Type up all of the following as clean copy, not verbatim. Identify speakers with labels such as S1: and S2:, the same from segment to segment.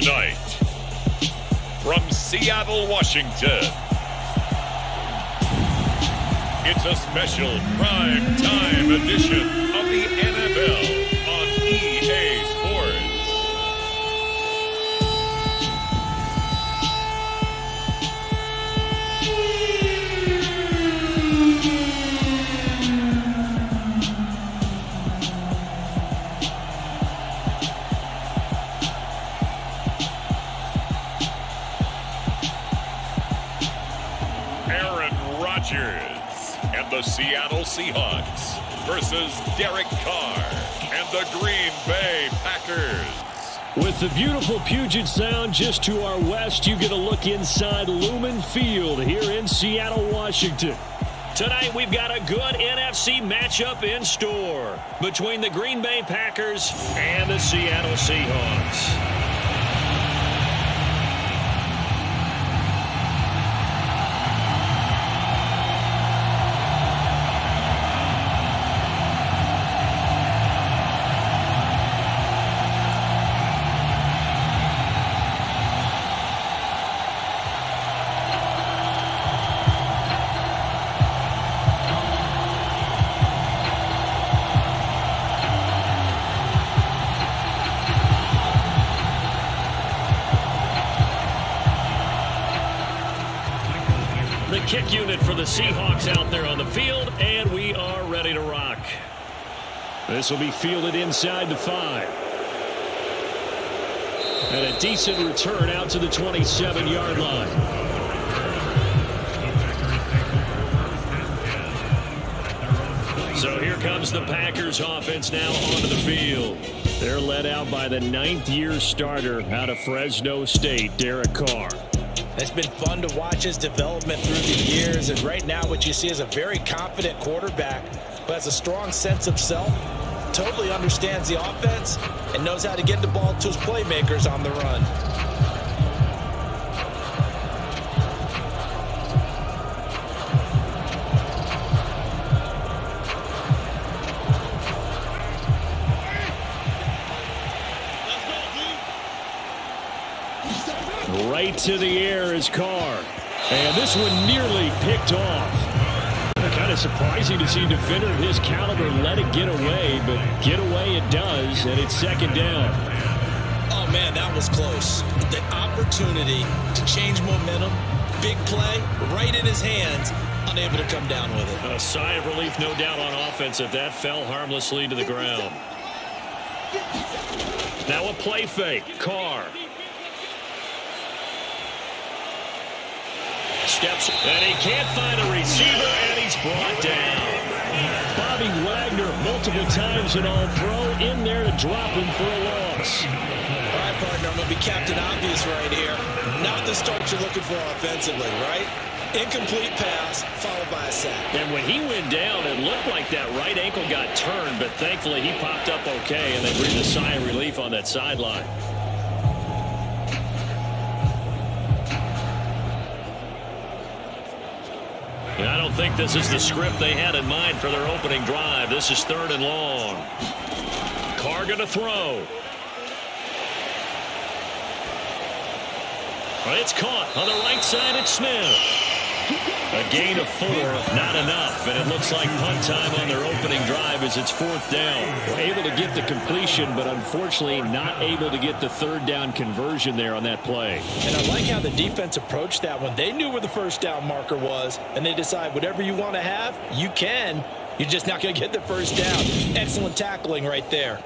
S1: Tonight, from Seattle, Washington, it's a special prime time edition of the NFL on EA Sports. Aaron Rodgers and the Seattle Seahawks versus Derek Carr and the Green Bay Packers.
S2: With the beautiful Puget Sound just to our west, you get a look inside Lumen Field here in Seattle, Washington. Tonight we've got a good NFC matchup in store between the Green Bay Packers and the Seattle Seahawks. The kick unit for the Seahawks out there on the field, and we are ready to rock. This will be fielded inside the 5. And a decent return out to the 27-yard line. So here comes the Packers offense now onto the field. They're led out by the 9th-year starter out of Fresno State, Derek Carr.
S3: It's been fun to watch his development through the years, and right now what you see is a very confident quarterback who has a strong sense of self, totally understands the offense, and knows how to get the ball to his playmakers on the run.
S2: Right to the air is Carr. And this one nearly picked off. Kind of surprising to see a defender of his caliber let it get away, but get away it does, and it's second down.
S3: Oh, man, that was close. The opportunity to change momentum, big play, right in his hands, unable to come down with it.
S2: A sigh of relief, no doubt, on offense if that fell harmlessly to the ground. Now a play fake. Carr. Steps, and he can't find a receiver, and he's brought down. Bobby Wagner, multiple times an All-Pro, in there to drop him for a loss.
S3: All right, partner, I'm going to be Captain Obvious right here. Not the start you're looking for offensively, right? Incomplete pass, followed by a sack.
S2: And when he went down, it looked like that right ankle got turned, but thankfully he popped up okay, and they breathed a sigh of relief on that sideline. And I don't think this is the script they had in mind for their opening drive. This is 3rd and long. Carr going to throw. Well, it's caught on the right side. It's Smith. A gain of 4, not enough, and it looks like punt time on their opening drive as it's 4th down. We're able to get the completion, but unfortunately not able to get the 3rd down conversion there on that play.
S3: And I like how the defense approached that one. They knew where the 1st down marker was, and they decide whatever you want to have, you can. You're just not going to get the 1st down. Excellent tackling right there.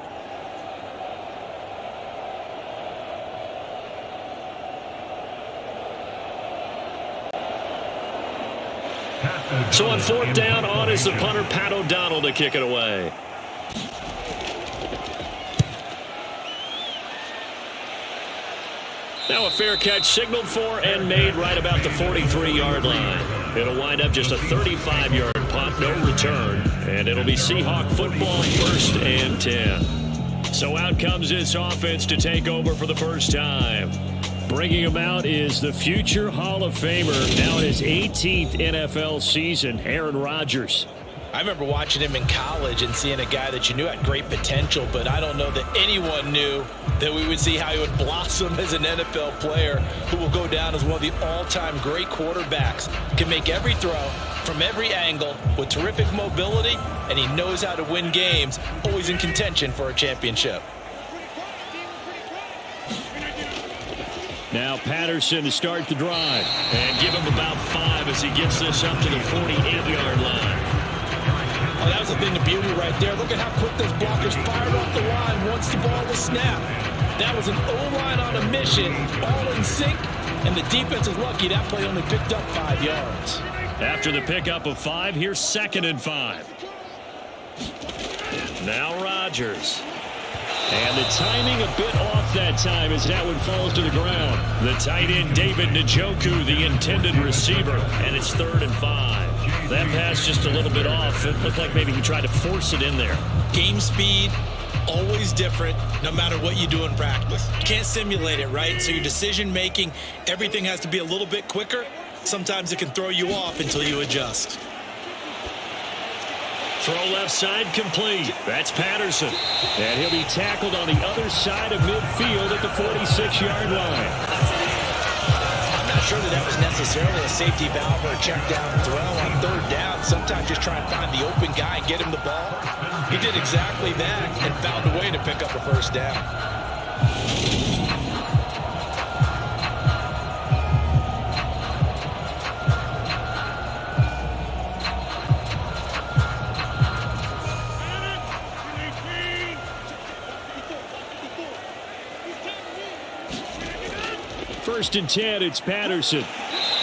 S2: So on 4th down, on is the punter, Pat O'Donnell, to kick it away. Now a fair catch signaled for and made right about the 43-yard line. It'll wind up just a 35-yard punt, no return, and it'll be Seahawk football, 1st and 10. So out comes this offense to take over for the first time. Bringing him out is the future Hall of Famer, now in his 18th NFL season, Aaron Rodgers.
S3: I remember watching him in college and seeing a guy that you knew had great potential, but I don't know that anyone knew that we would see how he would blossom as an NFL player who will go down as one of the all-time great quarterbacks. Can make every throw from every angle with terrific mobility, and he knows how to win games, always in contention for a championship.
S2: Now Patterson to start the drive and give him about 5 as he gets this up to the 48-yard line.
S3: Oh, that was a thing of beauty right there. Look at how quick those blockers fired off the line once the ball was snapped. That was an O-line on a mission, all in sync, and the defense is lucky that play only picked up 5 yards.
S2: After the pickup of 5, here's 2nd and 5. Now Rodgers. And the timing a bit off that time as that one falls to the ground. The tight end, David Njoku, the intended receiver, and it's 3rd and 5. That pass just a little bit off. It looked like maybe he tried to force it in there.
S3: Game speed, always different, no matter what you do in practice. You can't simulate it, right? So your decision making, everything has to be a little bit quicker. Sometimes it can throw you off until you adjust.
S2: Throw left side complete. That's Patterson. And he'll be tackled on the other side of midfield at the 46-yard line.
S3: I'm not sure that was necessarily a safety valve or a check down throw on 3rd down. Sometimes just try and find the open guy and get him the ball. He did exactly that and found a way to pick up a 1st down.
S2: First and 10, it's Patterson.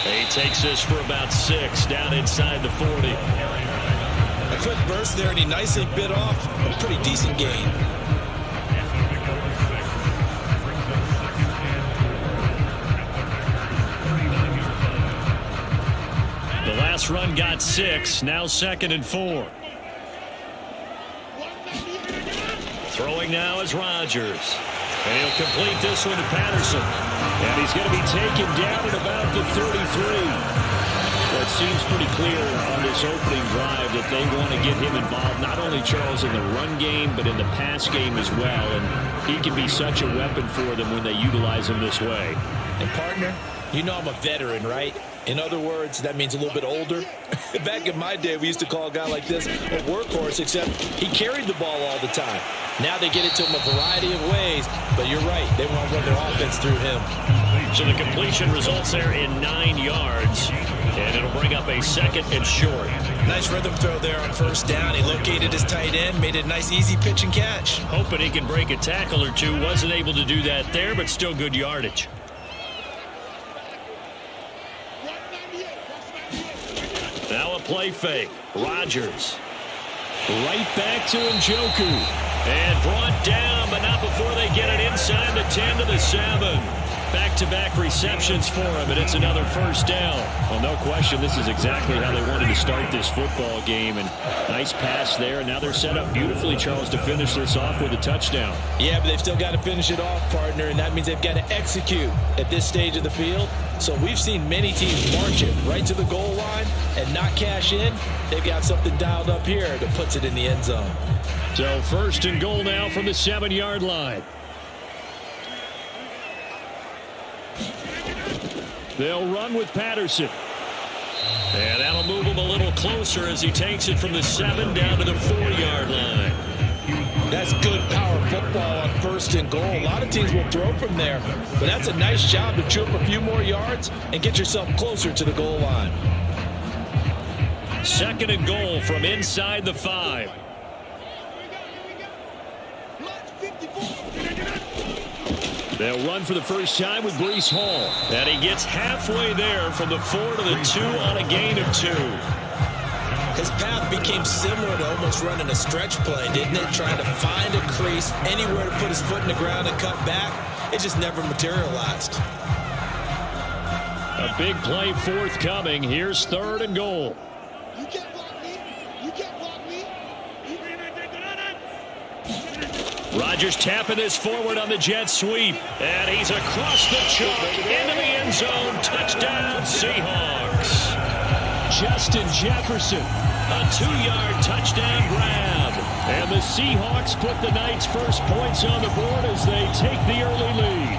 S2: He takes this for about 6 down inside the 40.
S3: A quick burst there, and he nicely bit off a pretty decent gain.
S2: The last run got 6, now 2nd and 4. Throwing now is Rodgers. And he'll complete this one to Patterson. And he's going to be taken down at about the 33. Well, it seems pretty clear on this opening drive that they want to get him involved, not only, Charles, in the run game, but in the pass game as well. And he can be such a weapon for them when they utilize him this way.
S3: And, partner, you know I'm a veteran, right? In other words, that means a little bit older. Back in my day, we used to call a guy like this a workhorse, except he carried the ball all the time. Now they get it to him a variety of ways, but you're right. They want to run their offense through him.
S2: So the completion results there in 9 yards, and it'll bring up a 2nd and short.
S3: Nice rhythm throw there on 1st down. He located his tight end, made it a nice, easy pitch and catch.
S2: Hoping he can break a tackle or two. Wasn't able to do that there, but still good yardage. Now a play fake. Rodgers. Right back to Njoku. And brought down, but not before they get it inside the 10 to the 7. Back-to-back receptions for him, and it's another 1st down. Well, no question, this is exactly how they wanted to start this football game. And nice pass there, and now they're set up beautifully, Charles, to finish this off with a touchdown.
S3: Yeah, but they've still got to finish it off, partner, and that means they've got to execute at this stage of the field. So we've seen many teams march it right to the goal line and not cash in. They've got something dialed up here that puts it in the end zone.
S2: So 1st and goal now from the 7-yard line. They'll run with Patterson. And that'll move him a little closer as he takes it from the 7 down to the 4-yard line.
S3: That's good power football on 1st and goal. A lot of teams will throw from there, but that's a nice job to chew up a few more yards and get yourself closer to the goal line.
S2: 2nd and goal from inside the 5. They'll run for the first time with Breece Hall. And he gets halfway there from the 4 to the 2 on a gain of 2.
S3: His path became similar to almost running a stretch play, didn't it? Trying to find a crease, anywhere to put his foot in the ground and cut back. It just never materialized.
S2: A big play forthcoming. Here's 3rd and goal.
S4: You can't block me. You can't block me.
S2: Rodgers tapping this forward on the jet sweep. And he's across the chalk into the end zone. Touchdown, Seahawks. Justin Jefferson. A 2-yard touchdown grab. And the Seahawks put the Knights' first points on the board as they take the early lead.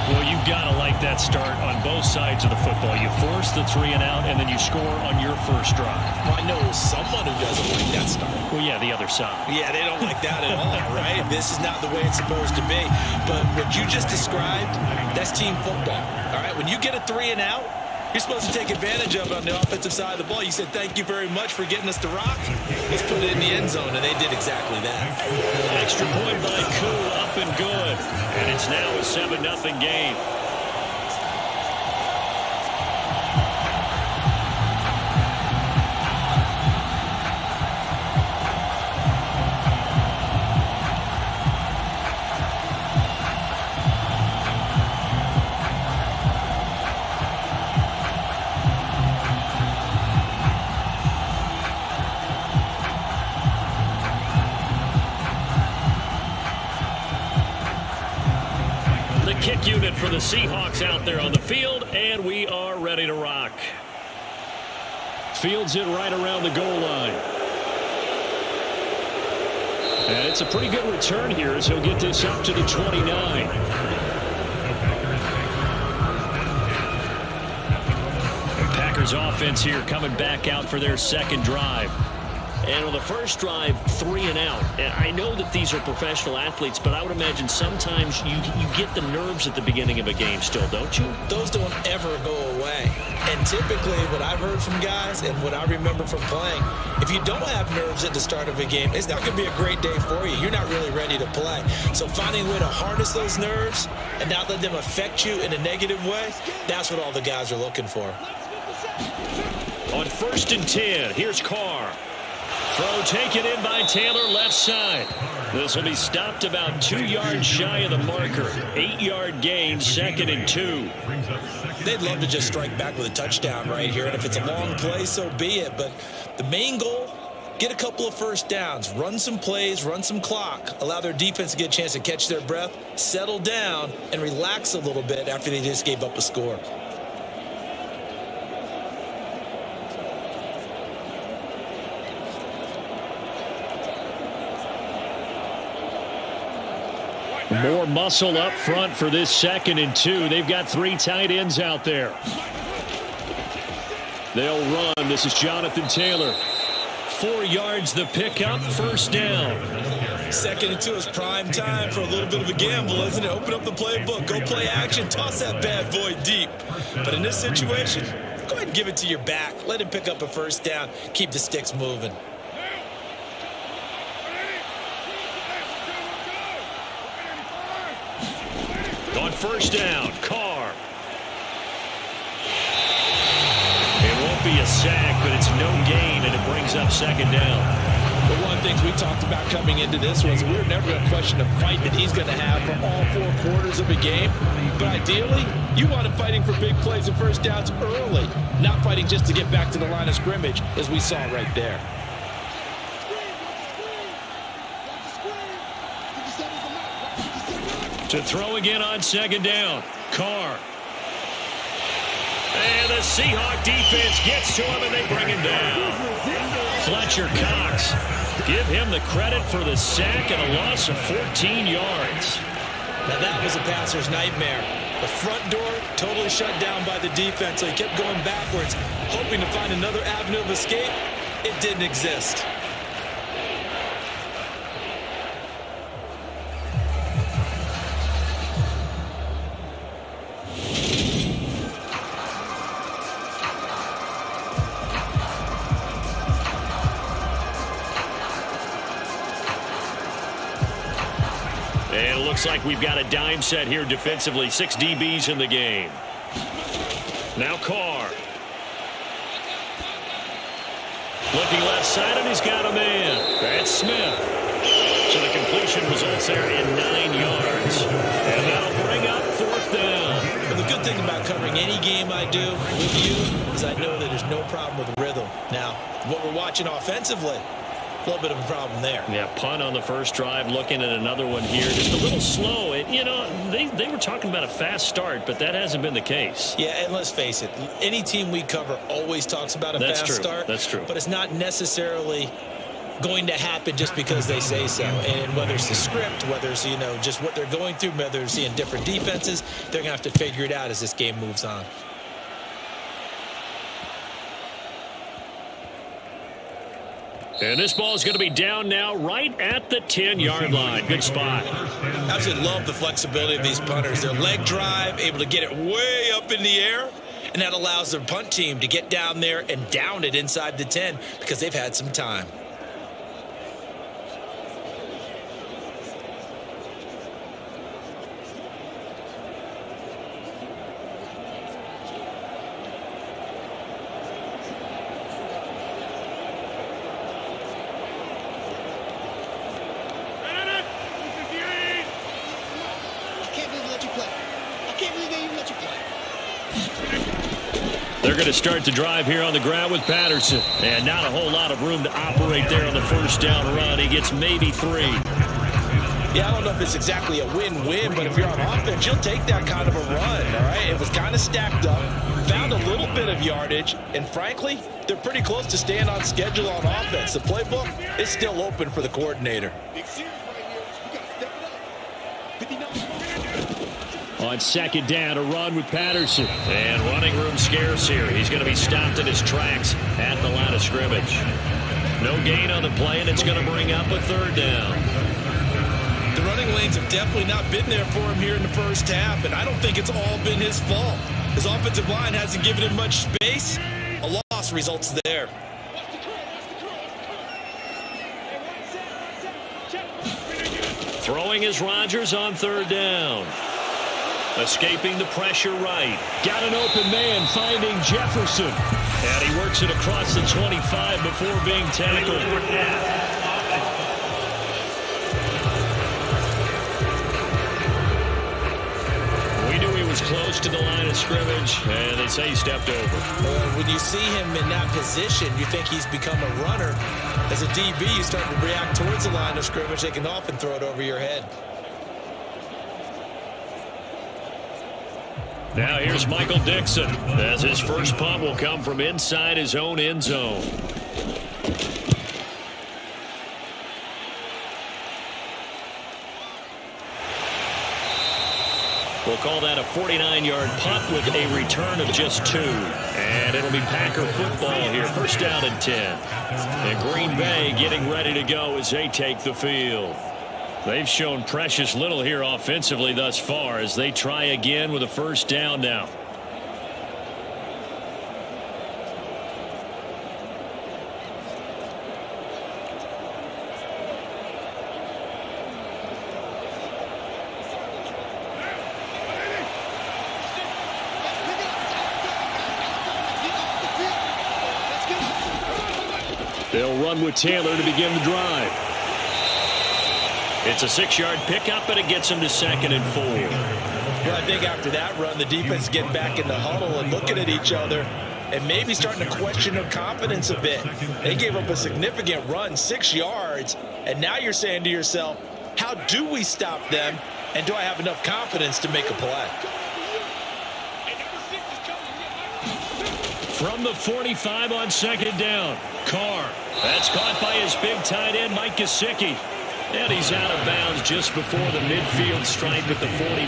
S2: Well, you've got to like that start on both sides of the football. You force the 3 and out, and then you score on your first drive.
S3: Well, I know someone who doesn't like that start.
S2: Well, yeah, the other side.
S3: Yeah, they don't like that at all, right? This is not the way it's supposed to be. But what you just described, that's team football, all right? When you get a 3 and out, you're supposed to take advantage of it on the offensive side of the ball. You said, thank you very much for getting us to rock. Let's put it in the end zone, and they did exactly that.
S2: Extra point by Koo, up and good. And it's now a 7-0 game. Kick unit for the Seahawks out there on the field, and we are ready to rock. Fields it right around the goal line. And it's a pretty good return here as he'll get this up to the 29. Packers offense here coming back out for their second drive. And on the first drive, 3 and out. And I know that these are professional athletes, but I would imagine sometimes you get the nerves at the beginning of a game still, don't you?
S3: Those don't ever go away. And typically what I've heard from guys and what I remember from playing, if you don't have nerves at the start of a game, it's not going to be a great day for you. You're not really ready to play. So finding a way to harness those nerves and not let them affect you in a negative way, that's what all the guys are looking for.
S2: On 1st and 10, here's Carr. Throw taken in by Taylor, left side. This will be stopped about 2 yards shy of the marker. 8-yard gain, 2nd and 2.
S3: They'd love to just strike back with a touchdown right here. And if it's a long play, so be it. But the main goal, get a couple of first downs. Run some plays, run some clock. Allow their defense to get a chance to catch their breath, settle down, and relax a little bit after they just gave up a score.
S2: More muscle up front for this 2nd and 2. They've got 3 tight ends out there. They'll run. This is Jonathan Taylor. 4 yards the pickup, 1st down.
S3: 2nd and 2 is prime time for a little bit of a gamble, isn't it? Open up the playbook, go play action, toss that bad boy deep. But in this situation, go ahead and give it to your back. Let him pick up a 1st down. Keep the sticks moving.
S2: On 1st down, Carr. It won't be a sack, but it's no gain, and it brings up 2nd down.
S3: But one of the things we talked about coming into this was we were never going to question the fight that he's going to have for all 4 quarters of a game. But ideally, you want him fighting for big plays and 1st downs early, not fighting just to get back to the line of scrimmage, as we saw right there.
S2: To throw again on 2nd down, Carr. And the Seahawk defense gets to him, and they bring him down. Fletcher Cox, give him the credit for the sack and a loss of 14 yards.
S3: Now that was a passer's nightmare. The front door totally shut down by the defense, so he kept going backwards, hoping to find another avenue of escape. It didn't exist.
S2: And it looks like we've got a dime set here defensively. 6 DBs in the game. Now Carr. Looking left side, and he's got a man. That's Smith. So the completion results there in 9 yards. And that'll bring up 4th down.
S3: Well, the good thing about covering any game I do with you is I know that there's no problem with rhythm. Now, what we're watching offensively, A little bit of a problem there.
S2: Yeah, punt on the first drive, looking at another one here. Just a little slow. And, they were talking about a fast start, but that hasn't been the case.
S3: Yeah, and let's face it, any team we cover always talks about a fast start.
S2: That's true.
S3: But it's not necessarily going to happen just because they say so. And whether it's the script, whether it's, just what they're going through, whether they're seeing different defenses, they're going to have to figure it out as this game moves on.
S2: And this ball is going to be down now right at the 10-yard line. Good spot.
S3: Absolutely love the flexibility of these punters. Their leg drive, able to get it way up in the air, and that allows their punt team to get down there and down it inside the 10 because they've had some time.
S2: They're going to start the drive here on the ground with Patterson. And not a whole lot of room to operate there on the first down run. He gets maybe 3.
S3: Yeah, I don't know if it's exactly a win-win, but if you're on offense, you'll take that kind of a run, all right? It was kind of stacked up, found a little bit of yardage, and frankly, they're pretty close to staying on schedule on offense. The playbook is still open for the coordinator.
S2: On second down, a run with Patterson. And running room scarce here. He's going to be stopped in his tracks at the line of scrimmage. No gain on the play, and it's going to bring up a third down.
S3: The running lanes have definitely not been there for him here in the first half, and I don't think it's all been his fault. His offensive line hasn't given him much space. A loss results there.
S2: Throwing is Rodgers on third down. Escaping the pressure right. Got an open man, finding Jefferson. And he works it across the 25 before being tackled. We knew he was close to the line of scrimmage, and they say he stepped over.
S3: When you see him in that position, you think he's become a runner. As a DB, you start to react towards the line of scrimmage. They can often throw it over your head.
S2: Now here's Michael Dixon, as his first punt will come from inside his own end zone. We'll call that a 49-yard punt with a return of just 2. And it'll be Packer football here, first down and 10. And Green Bay getting ready to go as they take the field. They've shown precious little here offensively thus far as they try again with a first down now. They'll run with Taylor to begin the drive. It's a 6-yard pickup, and it gets him to 2nd and 4.
S3: Well, I think after that run, the defense is getting back in the huddle and looking at each other and maybe starting to question their confidence a bit. They gave up a significant run, 6 yards, and now you're saying to yourself, how do we stop them, and do I have enough confidence to make a play?
S2: From the 45 on 2nd down, Carr. That's caught by his big tight end, Mike Gesicki. And he's out of bounds just before the midfield stripe at the 49.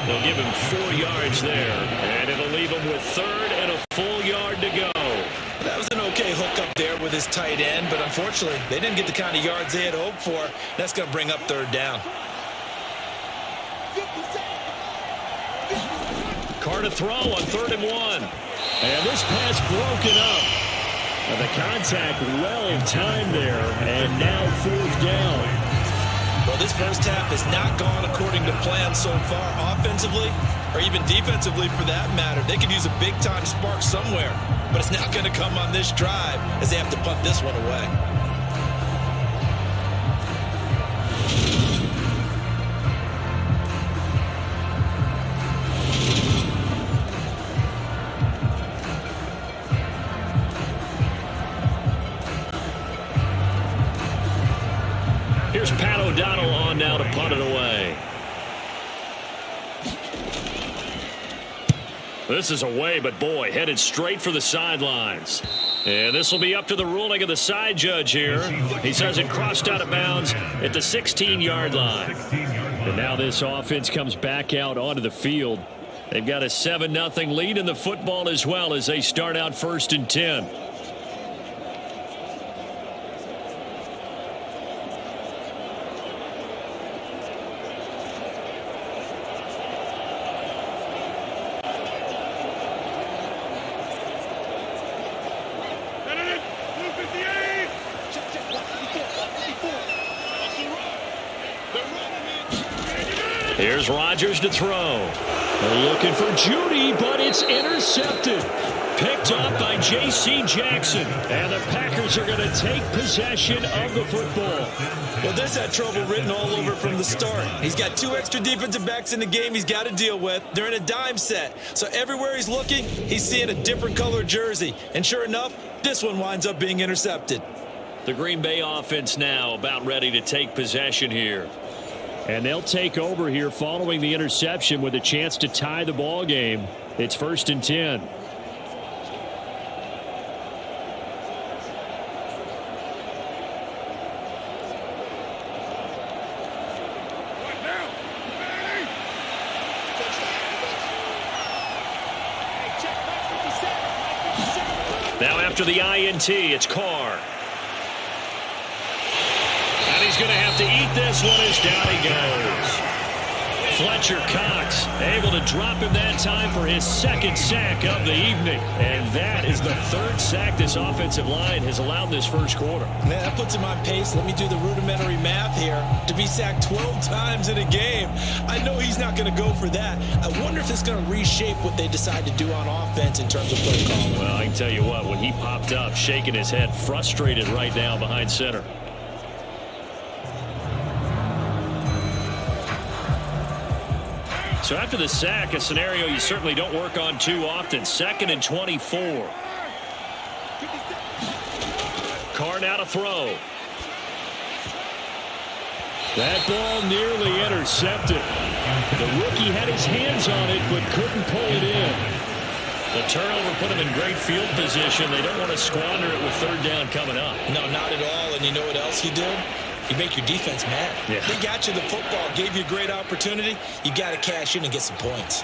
S2: They'll give him 4 yards there, and it'll leave him with 3rd and a full yard to go.
S3: That was an okay hook up there with his tight end, but unfortunately, they didn't get the kind of yards they had hoped for. That's going to bring up 3rd down.
S2: Carr to throw on 3rd and 1. And this pass broken up. The contact well timed there, and now 4th down.
S3: Well, this first half has not gone according to plan so far offensively, or even defensively for that matter. They could use a big-time spark somewhere, but it's not going to come on this drive as they have to punt this one away.
S2: Here's Pat O'Donnell on now to punt it away. This is away, but boy, headed straight for the sidelines. And this will be up to the ruling of the side judge here. He says it crossed out of bounds at the 16-yard line. And now this offense comes back out onto the field. They've got a 7-0 lead in the football as well as they start out 1st and 10. Here's Rodgers to throw. They're looking for Judy, but it's intercepted. Picked up by J.C. Jackson. And the Packers are going to take possession of the football.
S3: Well, this had trouble written all over from the start. He's got 2 extra defensive backs in the game he's got to deal with. They're in a dime set. So everywhere he's looking, he's seeing a different color jersey. And sure enough, this one winds up being intercepted.
S2: The Green Bay offense now about ready to take possession here. And they'll take over here following the interception with a chance to tie the ball game. It's 1st and 10. Now after the INT, it's Carr. And he's going to have to eat this one as down he goes. Fletcher Cox able to drop him that time for his 2nd sack of the evening. And that is the 3rd sack this offensive line has allowed this first quarter.
S3: Man, that puts him on pace. Let me do the rudimentary math here. To be sacked 12 times in a game, I know he's not going to go for that. I wonder if it's going to reshape what they decide to do on offense in terms of play calling.
S2: Well, I can tell you what, when he popped up, shaking his head, frustrated right now behind center. So after the sack, a scenario you certainly don't work on too often. 2nd and 24. Carr now to throw. That ball nearly intercepted. The rookie had his hands on it but couldn't pull it in. The turnover put him in great field position. They don't want to squander it with 3rd down coming up.
S3: No, not at all. And you know what else you did? You make your defense mad.
S2: Yeah.
S3: They got you the football, gave you a great opportunity. You got to cash in and get some points.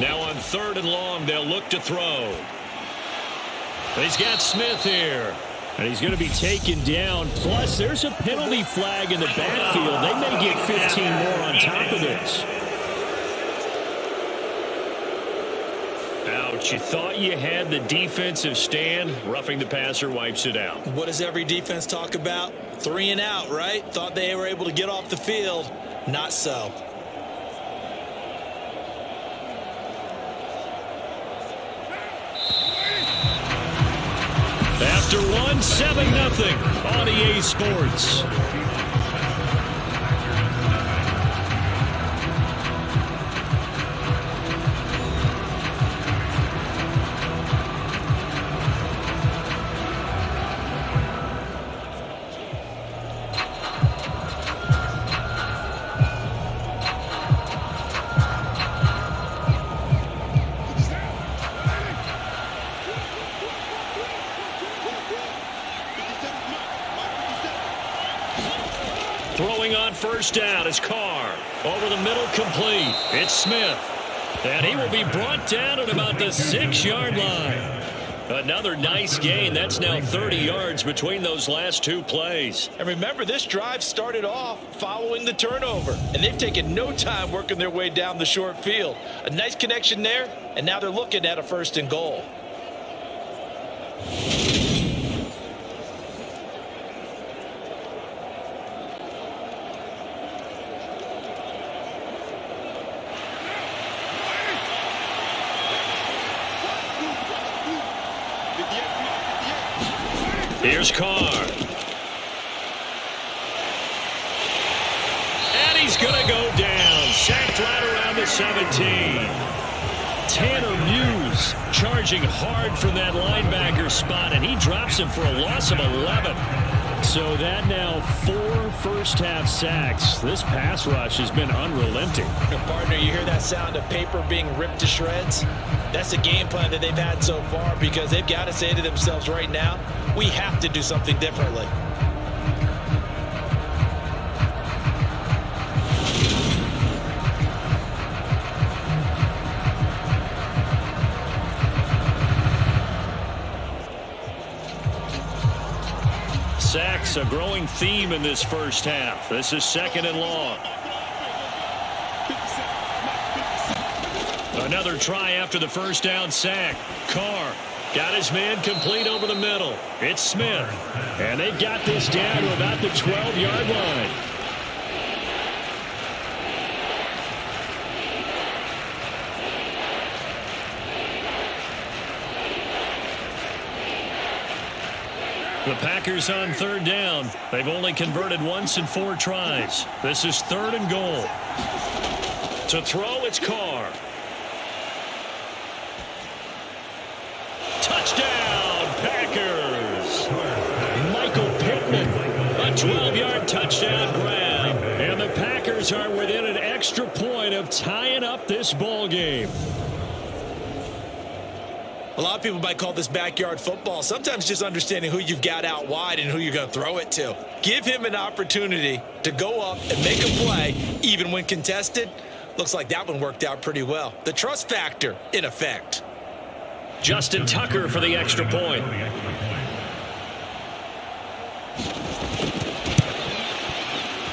S2: Now on 3rd and long, they'll look to throw. He's got Smith here. And he's going to be taken down. Plus, there's a penalty flag in the backfield. They may get 15 more on top of this. Ouch. You thought you had the defensive stand. Roughing the passer wipes it out.
S3: What does every defense talk about? 3 and out, right? Thought they were able to get off the field. Not so.
S2: After one, 7-0 on EA Sports. Throwing on 1st down is Carr. Over the middle, complete. It's Smith. And he will be brought down at about the 6-yard line. Another nice gain. That's now 30 yards between those last 2 plays.
S3: And remember, this drive started off following the turnover. And they've taken no time working their way down the short field. A nice connection there, and now they're looking at a 1st and goal.
S2: Here's Carr. And he's going to go down. Sacked right around the 17. Tanner Muse charging hard from that linebacker spot, and he drops him for a loss of 11. So that now 4 first-half sacks. This pass rush has been unrelenting.
S3: Partner, you hear that sound of paper being ripped to shreds? That's the game plan that they've had so far, because they've got to say to themselves right now, we have to do something differently.
S2: Sacks, a growing theme in this first half. This is 2nd and long. Another try after the first down sack. Carr got his man complete over the middle. It's Smith. And they've got this down to about the 12-yard line. The Packers on 3rd down. They've only converted once in 4 tries. This is 3rd and goal. To throw, it's Carr. Touchdown, Packers. Michael Pittman, a 12-yard touchdown grab. And the Packers are within an extra point of tying up this ball game.
S3: A lot of people might call this backyard football. Sometimes just understanding who you've got out wide and who you're going to throw it to. Give him an opportunity to go up and make a play, even when contested. Looks like that one worked out pretty well. The trust factor in effect.
S2: Justin Tucker for the extra point.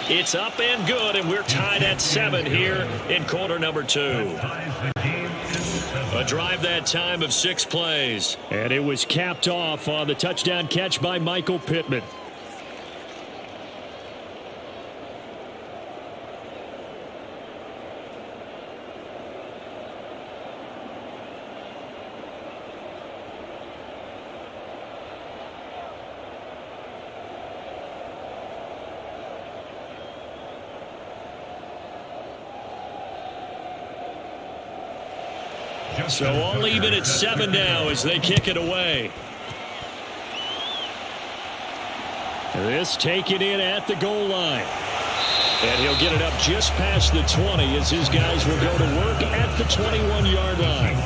S2: It's up and good, and we're tied at 7 here in quarter number 2. A drive that time of 6 plays. And it was capped off on the touchdown catch by Michael Pittman. So all even at 7 now as they kick it away. This taken in at the goal line. And he'll get it up just past the 20 as his guys will go to work at the 21-yard line.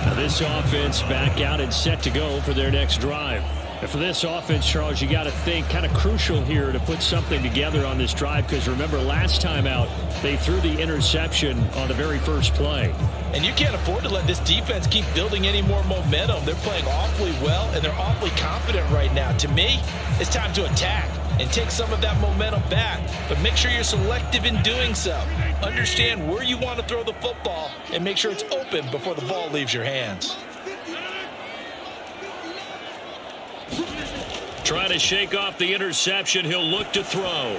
S2: Now this offense back out and set to go for their next drive. And for this offense, Charles, you got to think kind of crucial here to put something together on this drive, because remember last time out they threw the interception on the very first play.
S3: And you can't afford to let this defense keep building any more momentum. They're playing awfully well, and they're awfully confident right now. To me, it's time to attack and take some of that momentum back, but make sure you're selective in doing so. Understand where you want to throw the football and make sure it's open before the ball leaves your hands.
S2: Trying to shake off the interception. He'll look to throw.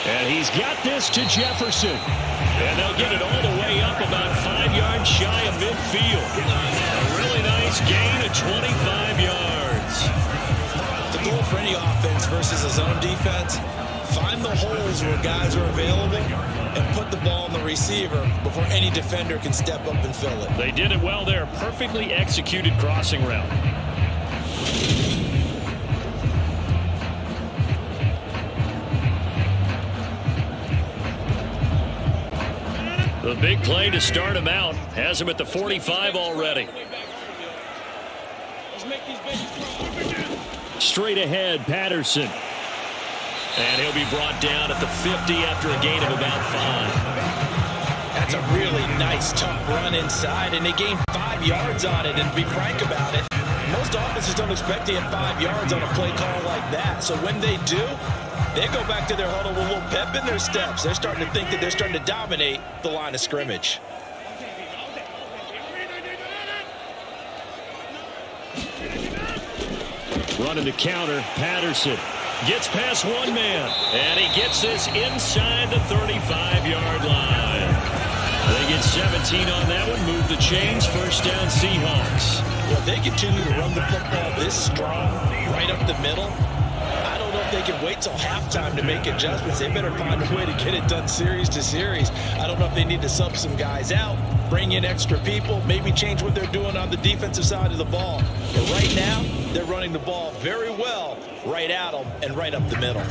S2: And he's got this to Jefferson. And they'll get it all the way up about 5 yards shy of midfield. A really nice gain of 25 yards.
S3: The goal for any offense versus a zone defense, find the holes where guys are available and put the ball on the receiver before any defender can step up and fill it.
S2: They did it well there. Perfectly executed crossing route. The big play to start him out has him at the 45 already. Straight ahead, Patterson. And he'll be brought down at the 50 after a gain of about 5.
S3: That's a really nice, tough run inside, and they gained 5 yards on it. And to be frank about it, most offenses don't expect to get 5 yards on a play call like that. So when they do, they go back to their huddle with a little pep in their steps. They're starting to think that they're starting to dominate the line of scrimmage.
S2: Running the counter, Patterson gets past one man, and he gets this inside the 35-yard line. They get 17 on that one, move the chains, first down Seahawks.
S3: Well, they continue to run the football this strong, right up the middle. I don't know if they can wait till halftime to make adjustments. They better find a way to get it done series to series. I don't know if they need to sub some guys out, bring in extra people, maybe change what they're doing on the defensive side of the ball. But right now, they're running the ball very well right at them and right up the middle.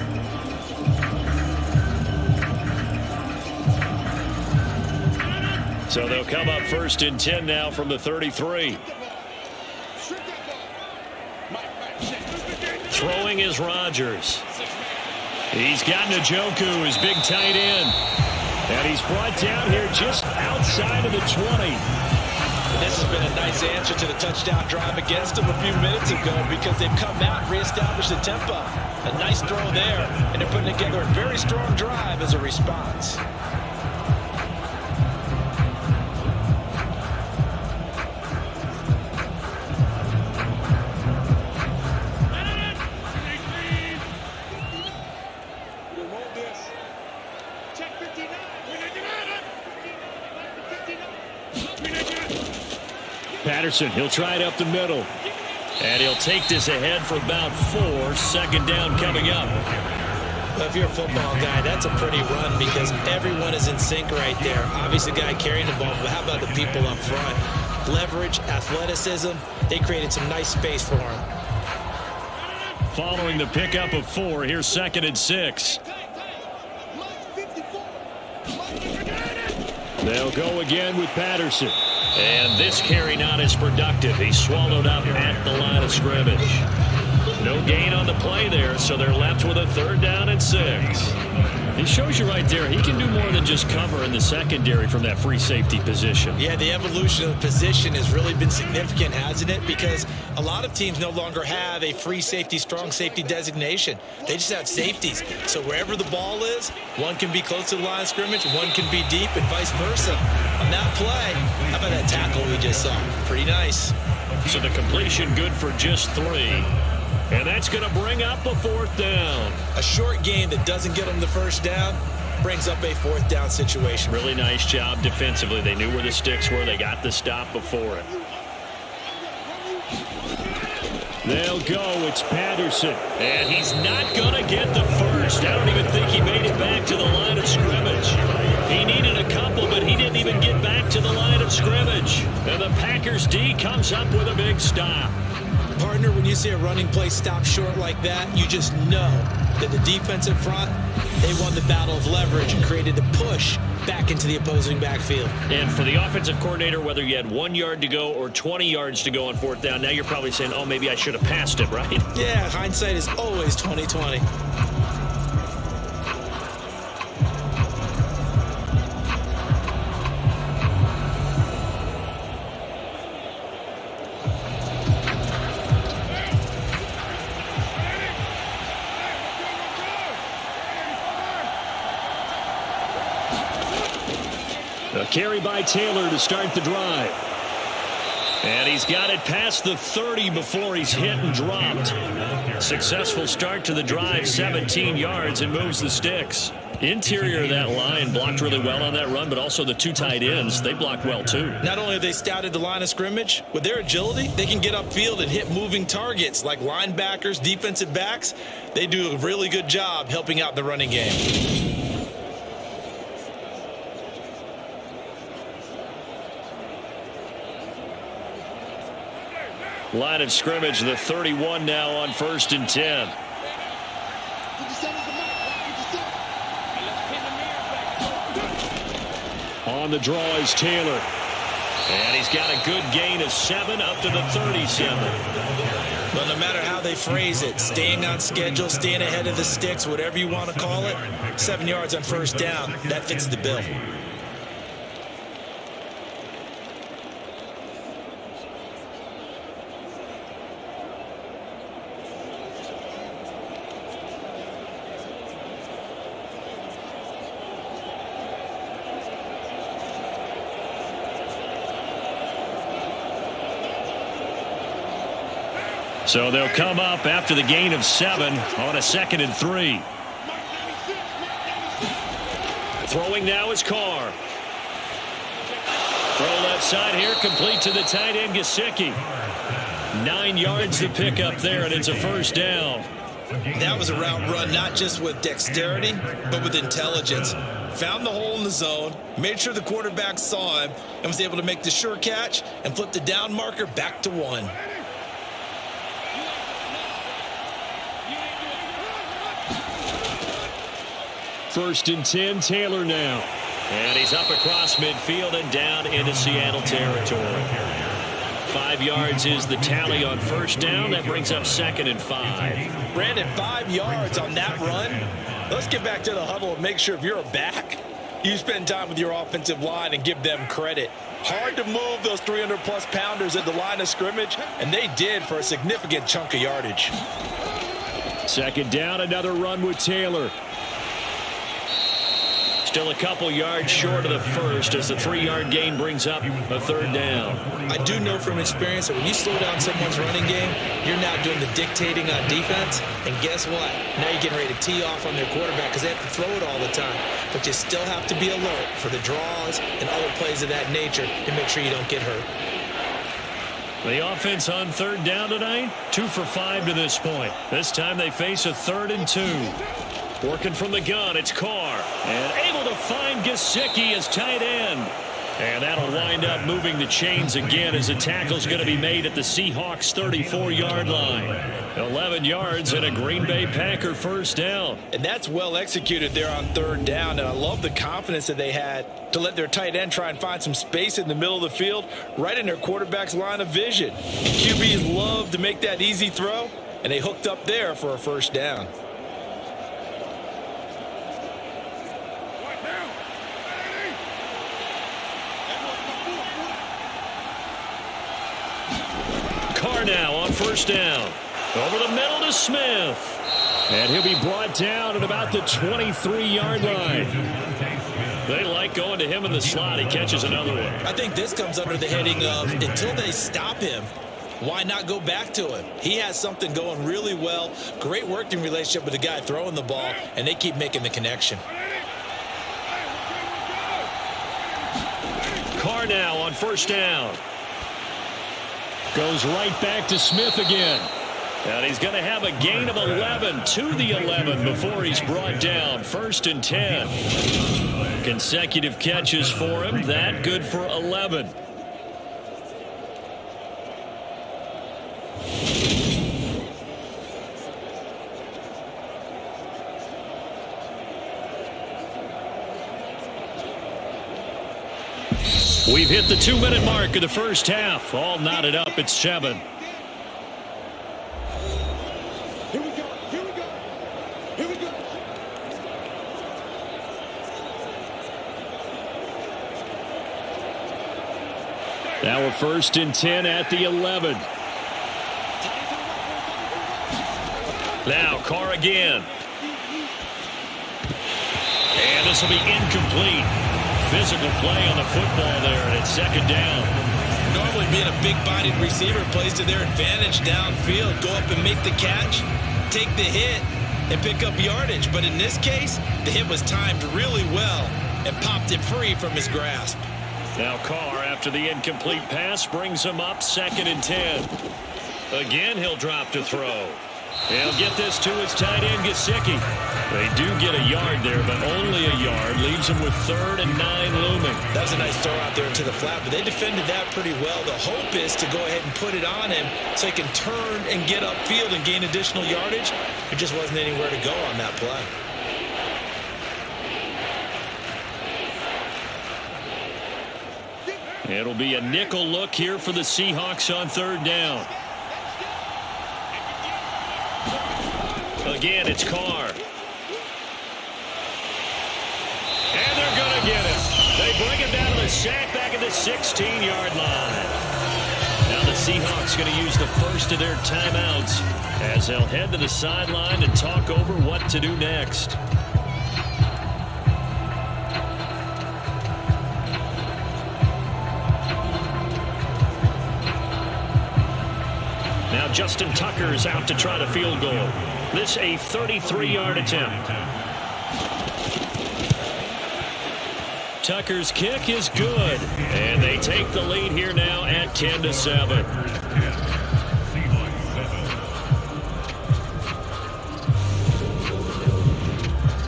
S2: So they'll come up 1st and 10 now from the 33. Throwing is Rodgers. He's got Njoku, his big tight end. And he's brought down here just outside of the 20.
S3: And this has been a nice answer to the touchdown drive against them a few minutes ago because they've come out and reestablished the tempo. A nice throw there, and they're putting together a very strong drive as a response.
S2: Patterson, he'll try it up the middle. And he'll take this ahead for about 4. 2nd down coming up.
S3: Well, if you're a football guy, that's a pretty run because everyone is in sync right there. Obviously, the guy carrying the ball, but how about the people up front? Leverage, athleticism, they created some nice space for him.
S2: Following the pickup of 4, here's 2nd and 6. They'll go again with Patterson. And this carry not as productive. He's swallowed up at the line of scrimmage. No gain on the play there, so they're left with a 3rd down and 6. He shows you right there, he can do more than just cover in the secondary from that free safety position.
S3: Yeah, the evolution of the position has really been significant, hasn't it? Because a lot of teams no longer have a free safety, strong safety designation. They just have safeties. So wherever the ball is, one can be close to the line of scrimmage, one can be deep, and vice versa. On that play, how about that tackle we just saw? Pretty nice.
S2: So the completion good for just 3. And that's going to bring up a 4th down.
S3: A short game that doesn't get them the 1st down brings up a 4th down situation.
S2: Really nice job defensively. They knew where the sticks were. They got the stop before it. They'll go. It's Patterson. And he's not going to get the first. I don't even think he made it back to the line of scrimmage. He needed a couple, but he didn't even get back to the line of scrimmage. And the Packers D comes up with a big stop.
S3: Partner, when you see a running play stop short like that, you just know that the defensive front, they won the battle of leverage and created the push back into the opposing backfield.
S2: And for the offensive coordinator, whether you had 1 yard to go or 20 yards to go on 4th down, now you're probably saying, oh, maybe I should have passed it, right?
S3: Yeah, hindsight is always 20/20.
S2: A carry by Taylor to start the drive. And he's got it past the 30 before he's hit and dropped. Successful start to the drive, 17 yards, and moves the sticks. Interior of that line blocked really well on that run, but also the 2 tight ends, they blocked well too.
S3: Not only have they scouted the line of scrimmage, with their agility, they can get upfield and hit moving targets like linebackers, defensive backs. They do a really good job helping out the running game.
S2: Line of scrimmage, the 31 now on 1st and 10. On the draw is Taylor. And he's got a good gain of 7 up to the 37.
S3: Well, no matter how they phrase it, staying on schedule, staying ahead of the sticks, whatever you want to call it, 7 yards on 1st down, that fits the bill.
S2: So they'll come up after the gain of 7 on a 2nd and 3. Throwing now is Carr. Throw left side here, complete to the tight end, Gesicki. 9 yards to pick up there, and it's a 1st down.
S3: That was a route run not just with dexterity, but with intelligence. Found the hole in the zone, made sure the quarterback saw him, and was able to make the sure catch and flip the down marker back to 1.
S2: First and 10, Taylor now. And he's up across midfield and down into Seattle territory. 5 yards is the tally on first down. That brings up 2nd and 5.
S3: Brandon, 5 yards on that run. Let's get back to the huddle and make sure if you're a back, you spend time with your offensive line and give them credit. Hard to move those 300-plus pounders at the line of scrimmage, and they did for a significant chunk of yardage.
S2: 2nd down, another run with Taylor. Still a couple yards short of the first as the 3-yard gain brings up a 3rd down.
S3: I do know from experience that when you slow down someone's running game, you're now doing the dictating on defense. And guess what? Now you're getting ready to tee off on their quarterback because they have to throw it all the time. But you still have to be alert for the draws and other plays of that nature to make sure you don't get hurt.
S2: The offense on 3rd down tonight, 2 for 5 to this point. This time they face a 3rd and 2. Working from the gun, it's Carr. And able to find Gesicki as tight end. And that'll wind up moving the chains again as the tackle's going to be made at the Seahawks 34-yard line. 11 yards and a Green Bay Packer first down.
S3: And that's well executed there on 3rd down. And I love the confidence that they had to let their tight end try and find some space in the middle of the field, right in their quarterback's line of vision. QBs love to make that easy throw, and they hooked up there for a first down.
S2: Now on first down. Over the middle to Smith. And he'll be brought down at about the 23-yard line. They like going to him in the slot. He catches another one.
S3: I think this comes under the heading of until they stop him, why not go back to him? He has something going really well. Great working relationship with the guy throwing the ball, and they keep making the connection.
S2: Carr now on first down. Goes right back to Smith again. And he's going to have a gain of 11 to the 11 before he's brought down. 1st and 10. Consecutive catches for him. That good for 11. We've hit the 2-minute mark of the first half. All knotted up at 7.
S4: Here we go. Here we go. Here we go.
S2: Now we're 1st and 10 at the 11. Now Carr again. And this will be incomplete. Physical play on the football there, and it's 2nd down.
S3: Normally being a big-bodied receiver plays to their advantage downfield. Go up and make the catch, take the hit, and pick up yardage. But in this case, the hit was timed really well and popped it free from his grasp.
S2: Now Carr, after the incomplete pass, brings him up 2nd and 10. Again, he'll drop to throw. He'll get this to his tight end, Gesicki. They do get a yard there, but only a yard. Leaves him with 3rd and 9 looming.
S3: That was a nice throw out there to the flat, but they defended that pretty well. The hope is to go ahead and put it on him so he can turn and get upfield and gain additional yardage. There just wasn't anywhere to go on that play.
S2: It'll be a nickel look here for the Seahawks on 3rd down. Again, it's Carr. And they're going to get him. They bring him down to the sack back at the 16-yard line. Now the Seahawks going to use the first of their timeouts as they'll head to the sideline and talk over what to do next. Now Justin Tucker's out to try the field goal. This a 33-yard attempt. Tucker's kick is good. And they take the lead here now at 10-7.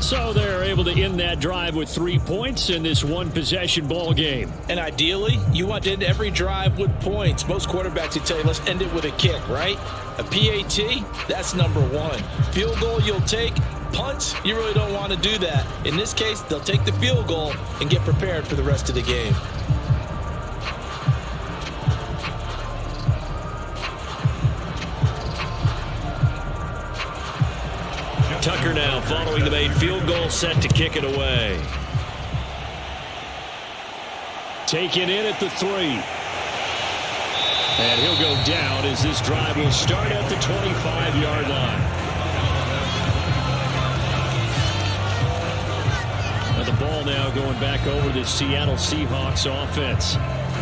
S2: So they're able to end that drive with 3 points in this one-possession ball game.
S3: And ideally, you want to end every drive with points. Most quarterbacks would tell you, let's end it with a kick, right? A PAT, that's number one. Field goal you'll take. Punts, you really don't want to do that. In this case, they'll take the field goal and get prepared for the rest of the game.
S2: Tucker now following the made field goal, set to kick it away. Taken in at the 3. And he'll go down as this drive will start at the 25-yard line. Now the ball now going back over the Seattle Seahawks offense.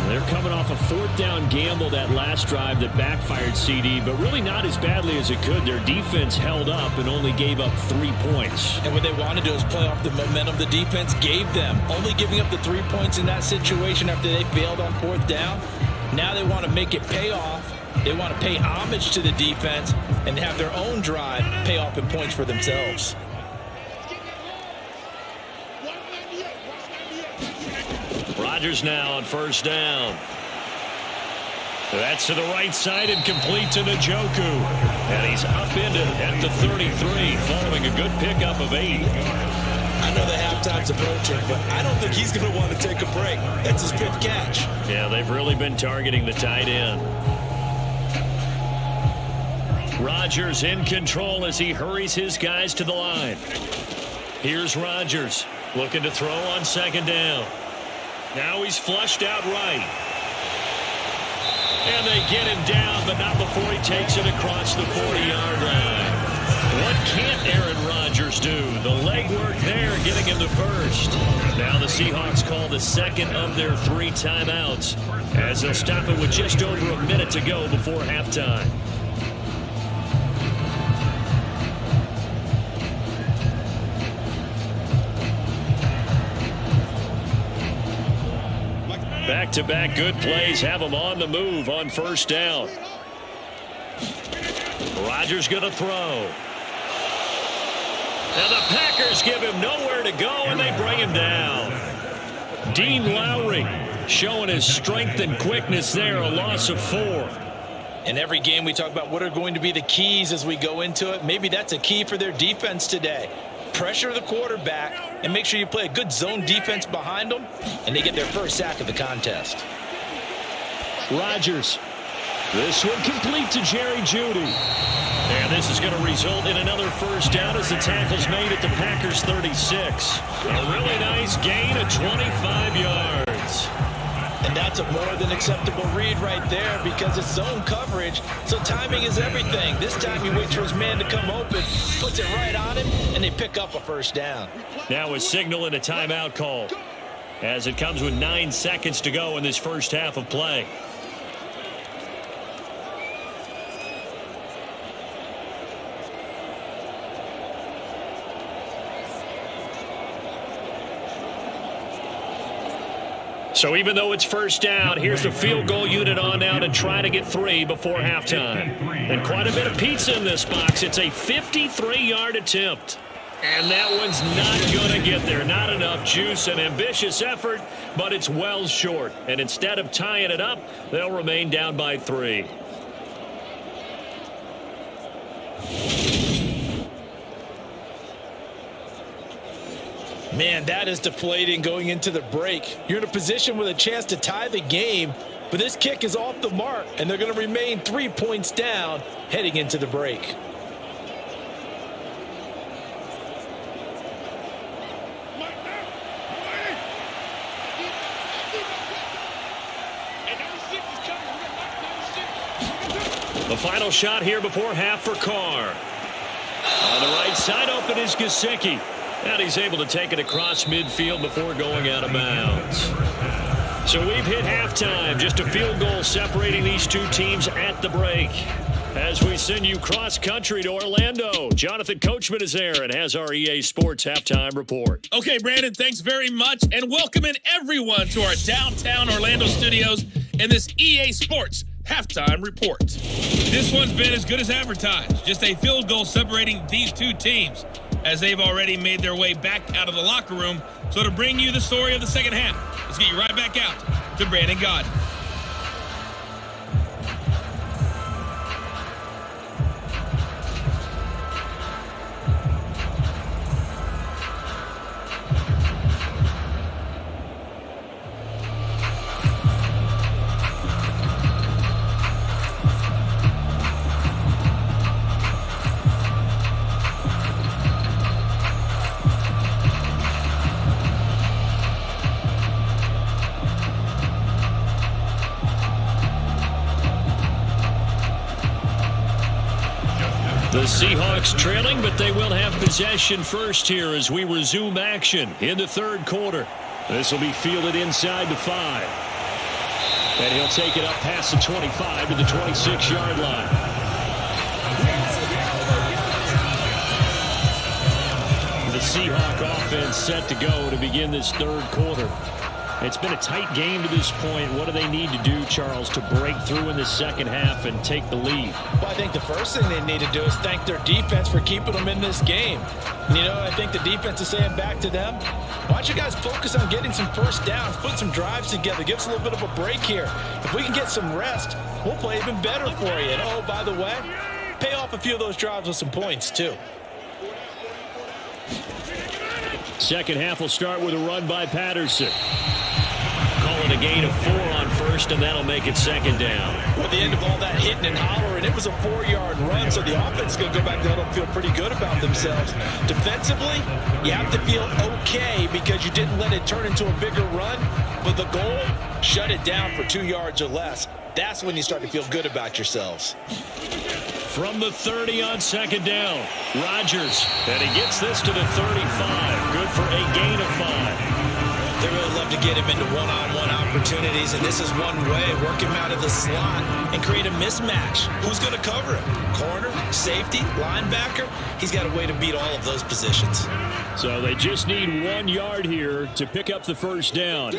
S2: They're coming off a 4th down gamble that last drive that backfired, CD, but really not as badly as it could. Their defense held up and only gave up 3 points.
S3: And what they want to do is play off the momentum the defense gave them. Only giving up the 3 points in that situation after they failed on 4th down. Now they want to make it pay off. They want to pay homage to the defense and have their own drive pay off in points for themselves.
S2: Rodgers now on 1st down. That's to the right side and complete to Njoku. And he's upended at the 33 following a good pickup of 8.
S3: I know the halftime's approaching, but I don't think he's going to want to take a break. That's his 5th catch.
S2: Yeah, they've really been targeting the tight end. Rodgers in control as he hurries his guys to the line. Here's Rodgers looking to throw on 2nd down. Now he's flushed out right. And they get him down, but not before he takes it across the 40-yard line. What can't Aaron Rodgers do? The legwork there, getting him to 1st. Now the Seahawks call the 2nd of their 3 timeouts as they'll stop it with just over a minute to go before halftime. Back-to-back good plays have them on the move on 1st down. Rodgers going to throw. Now the Packers give him nowhere to go, and they bring him down. Dean Lowry showing his strength and quickness there, a loss of 4.
S3: In every game we talk about what are going to be the keys as we go into it. Maybe that's a key for their defense today. Pressure the quarterback and make sure you play a good zone defense behind them, and they get their 1st sack of the contest.
S2: Rodgers. This one complete to Jerry Jeudy. And this is going to result in another 1st down as the tackle's made at the Packers 36. A really nice gain of 25 yards.
S3: And that's a more than acceptable read right there because it's zone coverage, so timing is everything. This time he waits for his man to come open, puts it right on him, and they pick up a 1st down.
S2: Now a signal and a timeout call as it comes with 9 seconds to go in this 1st half of play. So even though it's 1st down, here's the field goal unit on now to try to get 3 before halftime. And quite a bit of pizza in this box. It's a 53-yard attempt. And that one's not going to get there. Not enough juice, an ambitious effort, but it's well short. And instead of tying it up, they'll remain down by 3.
S3: Man, that is deflating going into the break. You're in a position with a chance to tie the game, but this kick is off the mark, and they're going to remain 3 points down heading into the break.
S2: The final shot here before half for Carr. On the right side open is Gesicki. And he's able to take it across midfield before going out of bounds. So we've hit halftime. Just a field goal separating these 2 teams at the break. As we send you cross-country to Orlando, Jonathan Coachman is there and has our EA Sports Halftime Report.
S5: Okay, Brandon, thanks very much. And welcoming everyone to our downtown Orlando studios in this EA Sports Halftime Report. This one's been as good as advertised. Just a field goal separating these 2 teams. as they've already made their way back out of the locker room. So to bring you the story of the second half, let's get you right back out to Brandon Gaudin.
S2: The Seahawks trailing, but they will have possession first here as we resume action in the third quarter. This will be fielded inside the 5. And he'll take it up past the 25 to the 26-yard line. The Seahawk offense set to go to begin this third quarter. It's been a tight game to this point. What do they need to do, Charles, to break through in the second half and take the lead?
S3: Well, I think the first thing they need to do is thank their defense for keeping them in this game. And, I think the defense is saying back to them, why don't you guys focus on getting some first downs, put some drives together, give us a little bit of a break here. If we can get some rest, we'll play even better for you. And, oh, by the way, pay off a few of those drives with some points, too.
S2: Second half will start with a run by Patterson. Calling a gain of 4 on first, and that'll make it second down.
S3: At the end of all that hitting and hollering, it was a 4-yard run, so the offense is going to go back there and feel pretty good about themselves. Defensively, you have to feel okay because you didn't let it turn into a bigger run, but the goal, shut it down for 2 yards or less. That's when you start to feel good about yourselves.
S2: From the 30 on second down, Rodgers, and he gets this to the 35. Good for a gain of 5.
S3: They really love to get him into one-on-one opportunities, and this is one way. Work him out of the slot and create a mismatch. Who's going to cover him? Corner, safety, linebacker? He's got a way to beat all of those positions.
S2: So they just need 1 yard here to pick up the first down.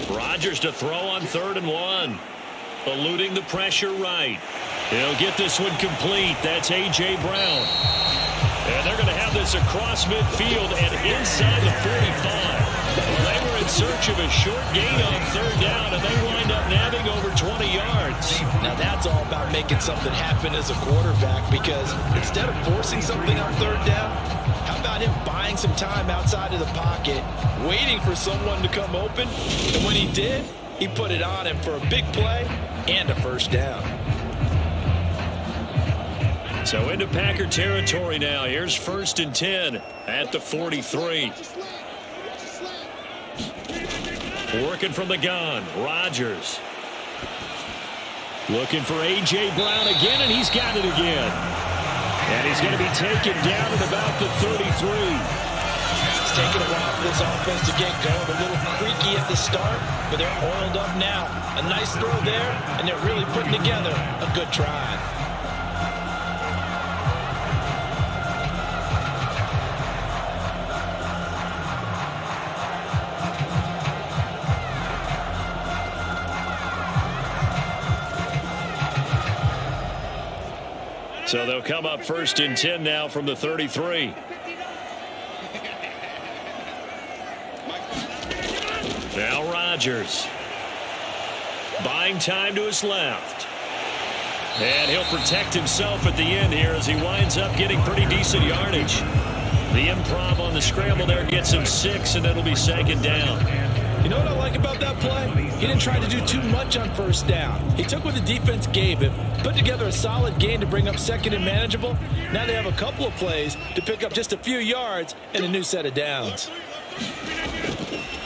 S2: Rodgers to throw on 3rd and 1. Eluding the pressure right. He'll get this one complete. That's A.J. Brown. And they're going to have this across midfield and inside the 45. They were in search of a short gain on 3rd down, and they wind up nabbing over 20 yards.
S3: Now that's all about making something happen as a quarterback, because instead of forcing something on 3rd down, how about him buying some time outside of the pocket, waiting for someone to come open, and when he did, he put it on him for a big play and a first down.
S2: So into Packer territory now. Here's 1st and 10 at the 43. Working from the gun, Rodgers. Looking for A.J. Brown again, and he's got it again. And he's going to be taken down at about the 33.
S3: It's taken a while for this offense to get going. A little creaky at the start, but they're oiled up now. A nice throw there, and they're really putting together a good drive.
S2: So they'll come up 1st and 10 now from the 33. Now Rodgers. Buying time to his left. And he'll protect himself at the end here as he winds up getting pretty decent yardage. The improv on the scramble there gets him 6, and it'll be second down.
S3: You know what I like about that play? He didn't try to do too much on 1st down. He took what the defense gave him, put together a solid gain to bring up 2nd and manageable. Now they have a couple of plays to pick up just a few yards and a new set of downs.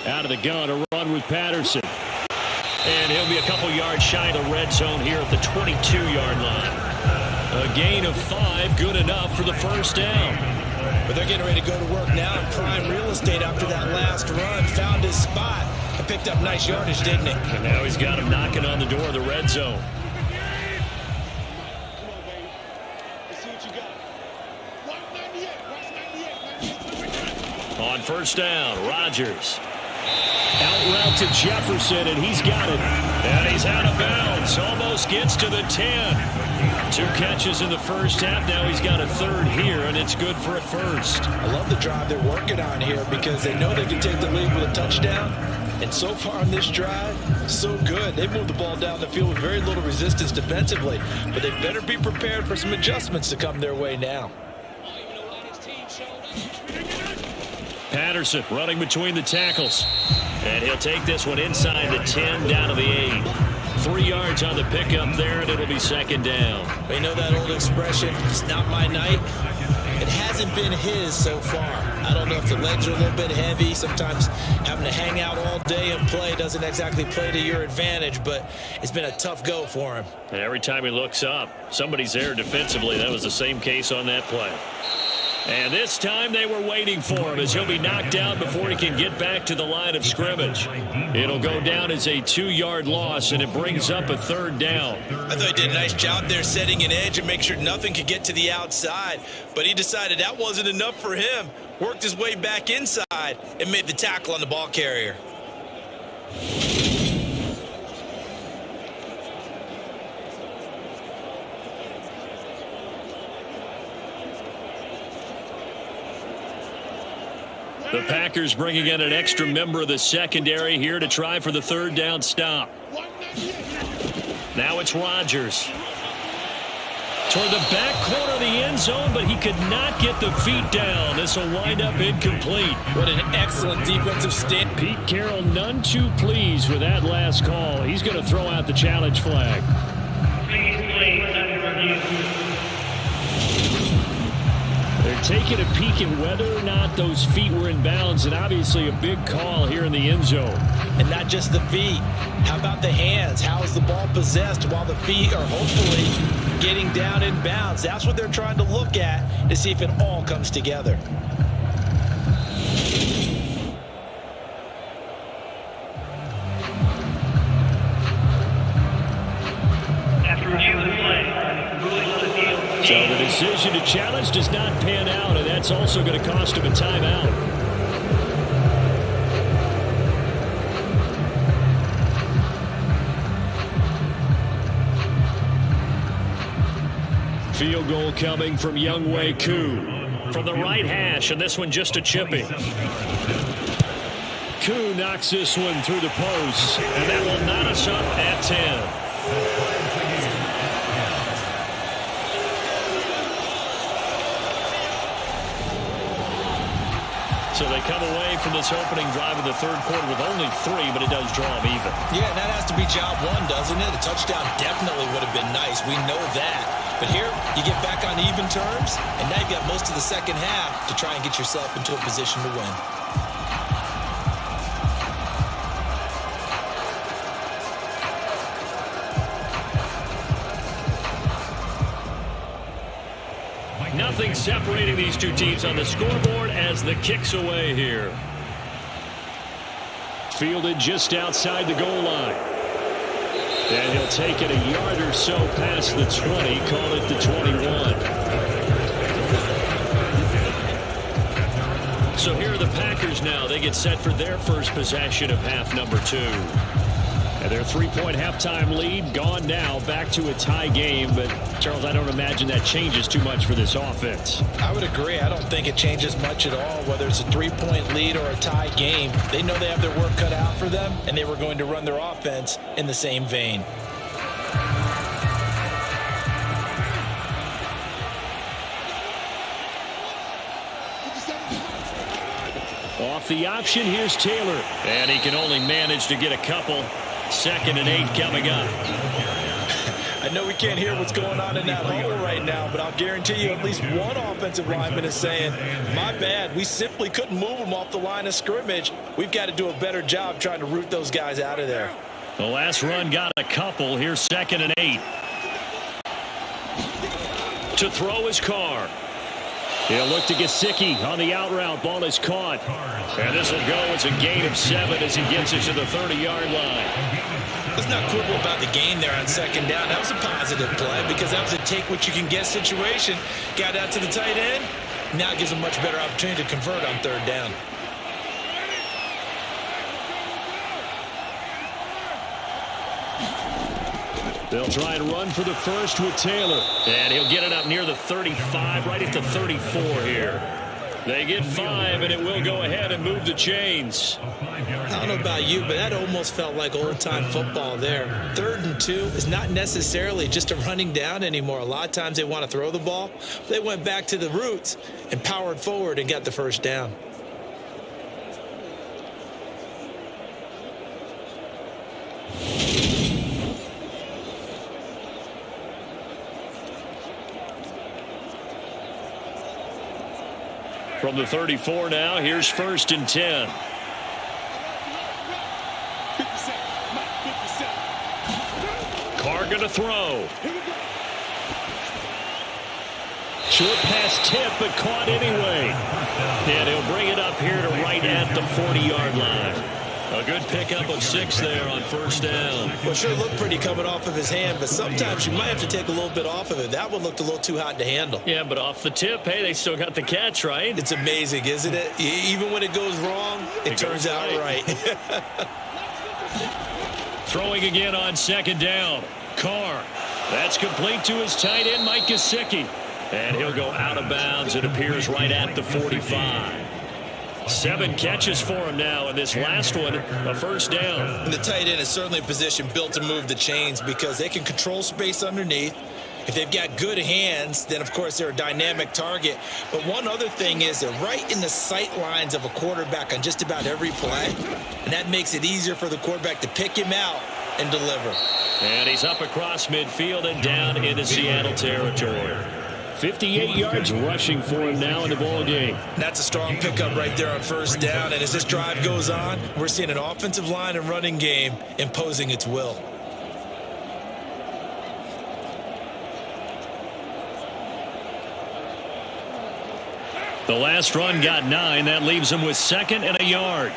S2: Out of the gun, a run with Patterson. And he'll be a couple yards shy of the red zone here at the 22-yard line. A gain of 5, good enough for the first down.
S3: But they're getting ready to go to work now in prime real estate after that last run. Found his spot and picked up nice yardage, didn't he?
S2: And now he's got him knocking on the door of the red zone. On 1st down, Rodgers. Out route to Jefferson, and he's got it. And he's out of bounds. Almost gets to the 10. 2 catches in the first half. Now he's got a third here, and it's good for a first.
S3: I love the drive they're working on here because they know they can take the lead with a touchdown. And so far on this drive, so good. They've moved the ball down the field with very little resistance defensively. But they better be prepared for some adjustments to come their way now.
S2: Patterson running between the tackles. And he'll take this one inside the 10, down to the 8. 3 yards on the pickup there, and it'll be second down.
S3: You know that old expression, it's not my night? It hasn't been his so far. I don't know if the legs are a little bit heavy. Sometimes having to hang out all day and play doesn't exactly play to your advantage, but it's been a tough go for him.
S2: And every time he looks up, somebody's there defensively. That was the same case on that play. And this time they were waiting for him as he'll be knocked out before he can get back to the line of scrimmage. It'll go down as a 2-yard loss, and it brings up a third down.
S3: I thought he did a nice job there setting an edge and make sure nothing could get to the outside. But he decided that wasn't enough for him. Worked his way back inside and made the tackle on the ball carrier.
S2: The Packers bringing in an extra member of the secondary here to try for the third down stop. Now it's Rodgers. Toward the back corner of the end zone, but he could not get the feet down. This will wind up incomplete.
S3: What an excellent defensive stand.
S2: Pete Carroll none too pleased with that last call. He's going to throw out the challenge flag. They're taking a peek at whether or not those feet were in bounds, and obviously a big call here in the end zone.
S3: And not just the feet. How about the hands? How is the ball possessed while the feet are hopefully getting down in bounds? That's what they're trying to look at to see if it all comes together.
S2: So the decision to challenge does not pan out, and that's also going to cost him a timeout. Field goal coming from Younghoe Koo from the right hash, and this one just a chipping. Koo knocks this one through the post, and that will knot us up at 10. So they come away from this opening drive of the third quarter with only 3, but it does draw them even.
S3: Yeah, and that has to be job one, doesn't it? A touchdown definitely would have been nice. We know that. But here, you get back on even terms, and now you've got most of the second half to try and get yourself into a position to win.
S2: Nothing separating these two teams on the scoreboard as the kick's away here. Fielded just outside the goal line. And he'll take it a yard or so past the 20, call it the 21. So here are the Packers now. They get set for their first possession of half number 2. And their 3-point halftime lead gone now, back to a tie game. But, Charles, I don't imagine that changes too much for this offense.
S3: I would agree. I don't think it changes much at all, whether it's a 3-point lead or a tie game. They know they have their work cut out for them, and they were going to run their offense in the same vein.
S2: Off the option, here's Taylor. And he can only manage to get a couple. 2nd and 8 coming up.
S3: I know we can't hear what's going on in that huddle right now, but I'll guarantee you at least one offensive lineman is saying, my bad, we simply couldn't move them off the line of scrimmage. We've got to do a better job trying to root those guys out of there.
S2: The last run got a couple. Here's 2nd and 8. To throw his Carr. He'll look to Gesicki on the out route. Ball is caught. And this will go as a gain of 7 as he gets it to the 30-yard line.
S3: Let's not quibble about the gain there on 2nd down. That was a positive play because that was a take-what-you-can-get situation. Got out to the tight end. Now it gives him a much better opportunity to convert on 3rd down.
S2: They'll try and run for the first with Taylor. And he'll get it up near the 35, right at the 34 here. They get 5, and it will go ahead and move the chains.
S3: I don't know about you, but that almost felt like old-time football there. 3rd and 2 is not necessarily just a running down anymore. A lot of times they want to throw the ball. They went back to the roots and powered forward and got the first down.
S2: From the 34 now, here's 1st and 10.
S4: 57.
S2: Carr going to throw. Short pass tip, but caught anyway. And he'll bring it up here to right at the 40-yard line. A good pickup of 6 there on 1st down.
S3: Well, sure looked pretty coming off of his hand, but sometimes you might have to take a little bit off of it. That one looked a little too hot to handle.
S2: Yeah, but off the tip, hey, they still got the catch, right?
S3: It's amazing, isn't it? Even when it goes wrong, it turns out right.
S2: Throwing again on 2nd down. Carr. That's complete to his tight end, Mike Gesicki. And he'll go out of bounds. It appears right at the 45. 7 catches for him now, and this last one, a 1st down.
S3: And the tight end is certainly a position built to move the chains because they can control space underneath. If they've got good hands, then, of course, they're a dynamic target. But one other thing is they're right in the sight lines of a quarterback on just about every play, and that makes it easier for the quarterback to pick him out and deliver.
S2: And he's up across midfield and down into Seattle territory. 58 yards rushing for him now in the ball game.
S3: That's a strong pickup right there on 1st down. And as this drive goes on, we're seeing an offensive line and running game imposing its will.
S2: The last run got 9. That leaves him with 2nd and a yard.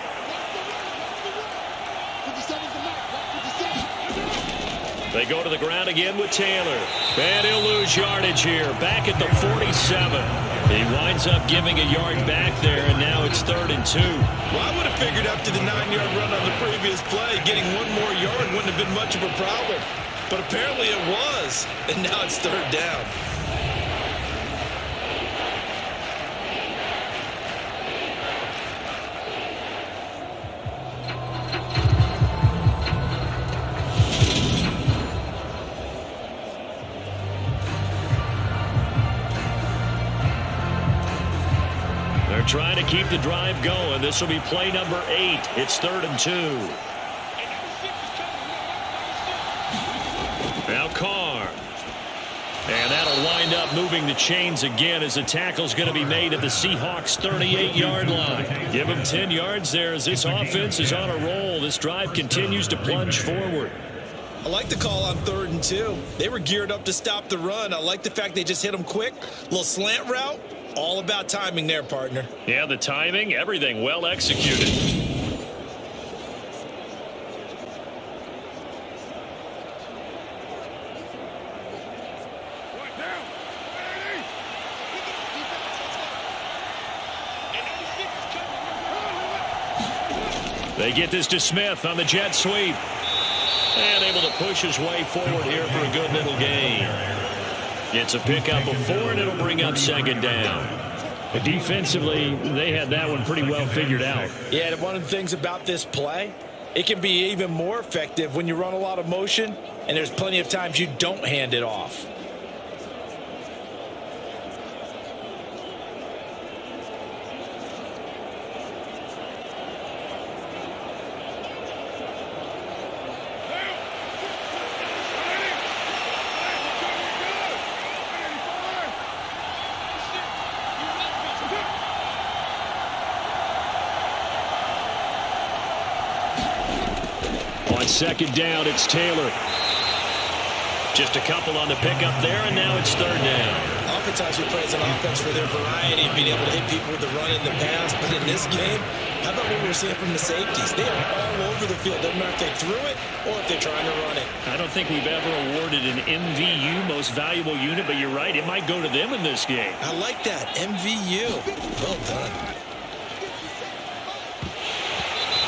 S2: They go to the ground again with Taylor. And he'll lose yardage here. Back at the 47. He winds up giving a yard back there, and now it's 3rd and 2.
S3: Well, I would have figured after the 9-yard run on the previous play, getting 1 more yard wouldn't have been much of a problem. But apparently it was, and now it's 3rd down.
S2: They're trying to keep the drive going. This will be play number 8. It's 3rd and 2. Now Carr. And that'll wind up moving the chains again as the tackle's going to be made at the Seahawks 38-yard line. Give them 10 yards there as this offense is on a roll. This drive continues to plunge forward.
S3: I like the call on 3rd and 2. They were geared up to stop the run. I like the fact they just hit them quick. Little slant route. All about timing there, partner.
S2: Yeah, the timing, everything well executed. They get this to Smith on the jet sweep. And able to push his way forward here for a good little gain. It's a pickup of 4, and it'll bring up 2nd down. But defensively, they had that one pretty well figured out.
S3: Yeah, and one of the things about this play, it can be even more effective when you run a lot of motion, and there's plenty of times you don't hand it off.
S2: On 2nd down, it's Taylor. Just a couple on the pickup there, and now it's 3rd down.
S3: Oftentimes we praise an offense for their variety of being able to hit people with the run in the pass, but in this game, how about what we're seeing from the safeties? They are all over the field. Doesn't matter if they threw it or if they're trying to run it.
S2: I don't think we've ever awarded an MVU, most valuable unit, but you're right, it might go to them in this game.
S3: I like that, MVU. Well done.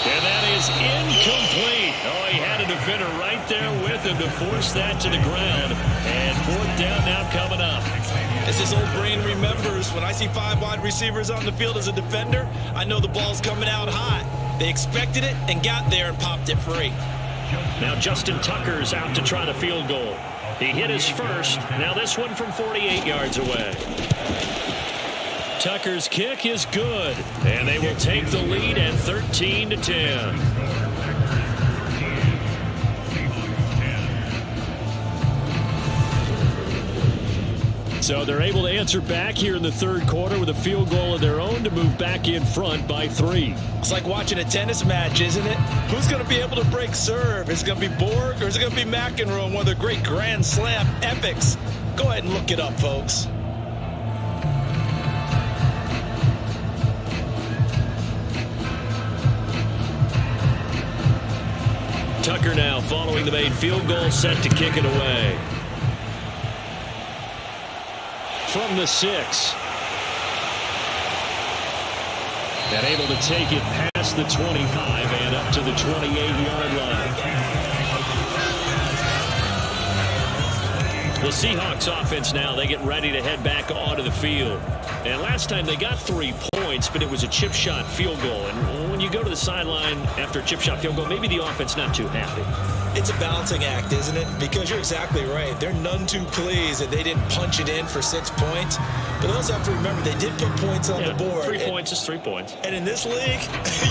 S2: And that is is incomplete. Oh, he had a defender right there with him to force that to the ground. And fourth down now coming up.
S3: As this old brain remembers, when I see 5 wide receivers on the field as a defender, I know the ball's coming out hot. They expected it and got there and popped it free.
S2: Now Justin Tucker's out to try the field goal. He hit his first. Now this one from 48 yards away. Tucker's kick is good, and they will take the lead at 13-10. So they're able to answer back here in the third quarter with a field goal of their own to move back in front by 3.
S3: It's like watching a tennis match, isn't it? Who's going to be able to break serve? Is it going to be Borg or is it going to be McEnroe in one of the great Grand Slam epics? Go ahead and look it up, folks.
S2: Tucker now following the made field goal, set to kick it away. From the 6. And able to take it past the 25 and up to the 28-yard line. The Seahawks offense now, they get ready to head back onto the field. And last time they got 3 points, but it was a chip shot field goal. And when you go to the sideline after a chip shot field goal, maybe the offense not too happy.
S3: It's a balancing act, isn't it? Because you're exactly right. They're none too pleased that they didn't punch it in for 6 points. But they also have to remember they did put points on the board.
S2: 3 points is 3 points.
S3: And in this league,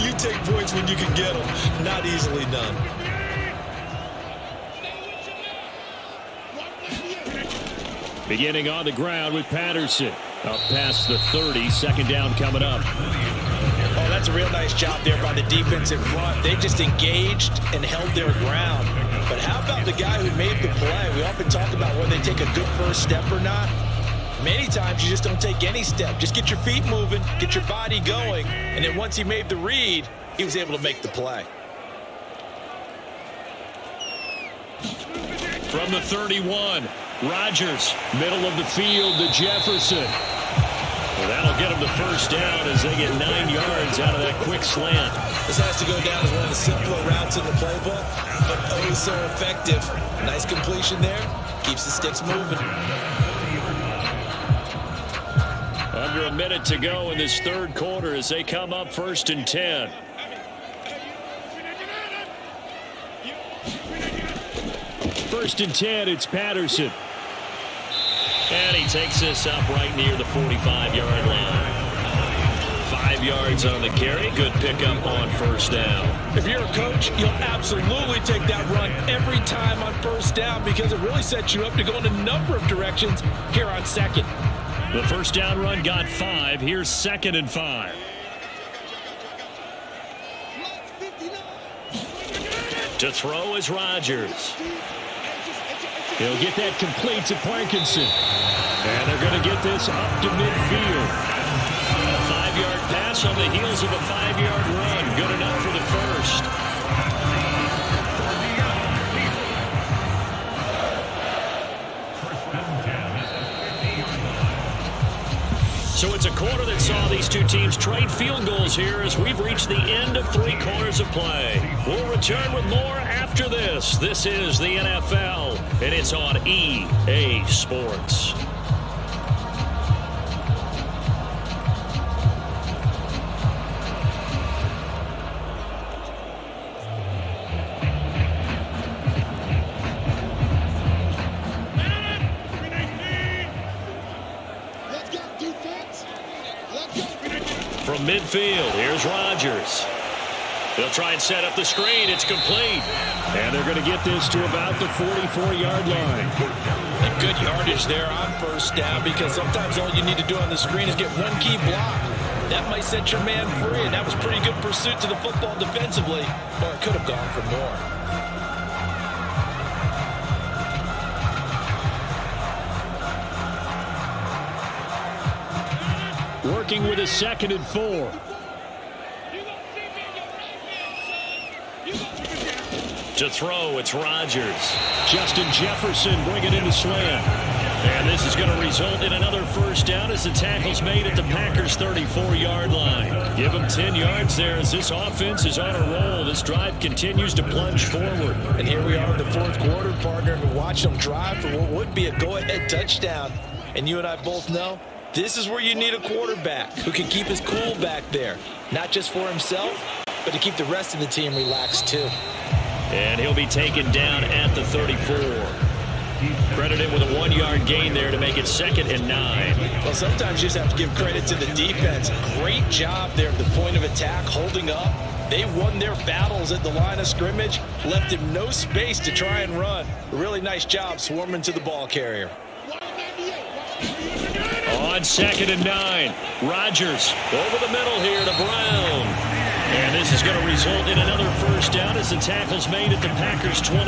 S3: you take points when you can get them. Not easily done.
S2: Beginning on the ground with Patterson. Up past the 30, second down coming up.
S3: Oh, that's a real nice job there by the defense in front. They just engaged and held their ground. But how about the guy who made the play? We often talk about whether they take a good first step or not. Many times you just don't take any step. Just get your feet moving, get your body going, and then once he made the read, he was able to make the play.
S2: From the 31, Rodgers, middle of the field to Jefferson. Well, that'll get them the first down as they get 9 yards out of that quick slant.
S3: This has to go down as one of the simpler routes in the playbook, but oh so effective. Nice completion there. Keeps the sticks moving.
S2: Under a minute to go in this third quarter as they come up 1st and 10. First and 10, it's Patterson. And he takes this up right near the 45-yard line. 5 yards on the carry. Good pickup on first down.
S3: If you're a coach, you'll absolutely take that run every time on first down because it really sets you up to go in a number of directions here on second.
S2: The first down run got 5. Here's 2nd and 5. To throw is Rodgers. He'll get that complete to Parkinson. And they're going to get this up to midfield. A 5-yard pass on the heels of a 5-yard run. Good enough for the first. So it's a quarter that saw these two teams trade field goals here as we've reached the end of 3 quarters of play. We'll return with more after this. This is the NFL, and it's on EA Sports. From midfield, here's Rodgers. They'll try and set up the screen. It's complete. And they're going to get this to about the 44-yard line.
S3: And good yardage there on first down because sometimes all you need to do on the screen is get one key block. That might set your man free, and that was pretty good pursuit to the football defensively, or it could have gone for more.
S2: Working with a 2nd and 4. To throw, it's Rodgers. Justin Jefferson bringing in the slant. And this is going to result in another first down as the tackle's made at the Packers' 34-yard line. Give them 10 yards there as this offense is on a roll. This drive continues to plunge forward.
S3: And here we are in the fourth quarter, partner, and watch them drive for what would be a go-ahead touchdown. And you and I both know this is where you need a quarterback who can keep his cool back there, not just for himself, but to keep the rest of the team relaxed too.
S2: And he'll be taken down at the 34. Credited with a 1-yard gain there to make it 2nd and 9.
S3: Well, sometimes you just have to give credit to the defense. Great job there at the point of attack, holding up. They won their battles at the line of scrimmage, left him no space to try and run. A really nice job swarming to the ball carrier.
S2: On 2nd and 9, Rodgers over the middle here to Brown. And this is going to result in another first down as the tackle's made at the Packers' 23.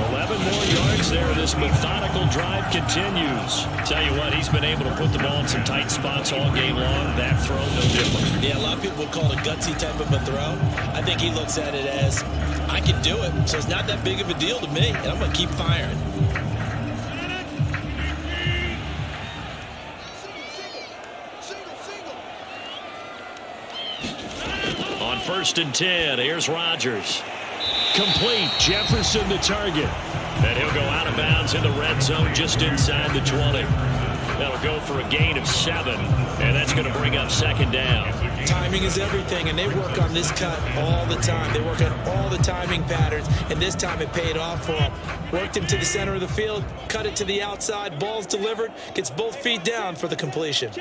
S2: 11 more yards there. This methodical drive continues. Tell you what, he's been able to put the ball in some tight spots all game long. That throw, no different.
S3: Yeah, a lot of people would call it a gutsy type of a throw. I think he looks at it as, I can do it, so it's not that big of a deal to me, and I'm going to keep firing.
S2: On 1st and 10, here's Rodgers. Complete. Jefferson the target. And he'll go out of bounds in the red zone just inside the 20. That'll go for a gain of 7, and that's going to bring up 2nd down.
S3: Timing is everything, and they work on this cut all the time. They work on all the timing patterns, and this time it paid off for him. Worked him to the center of the field, cut it to the outside, ball's delivered, gets both feet down for the completion.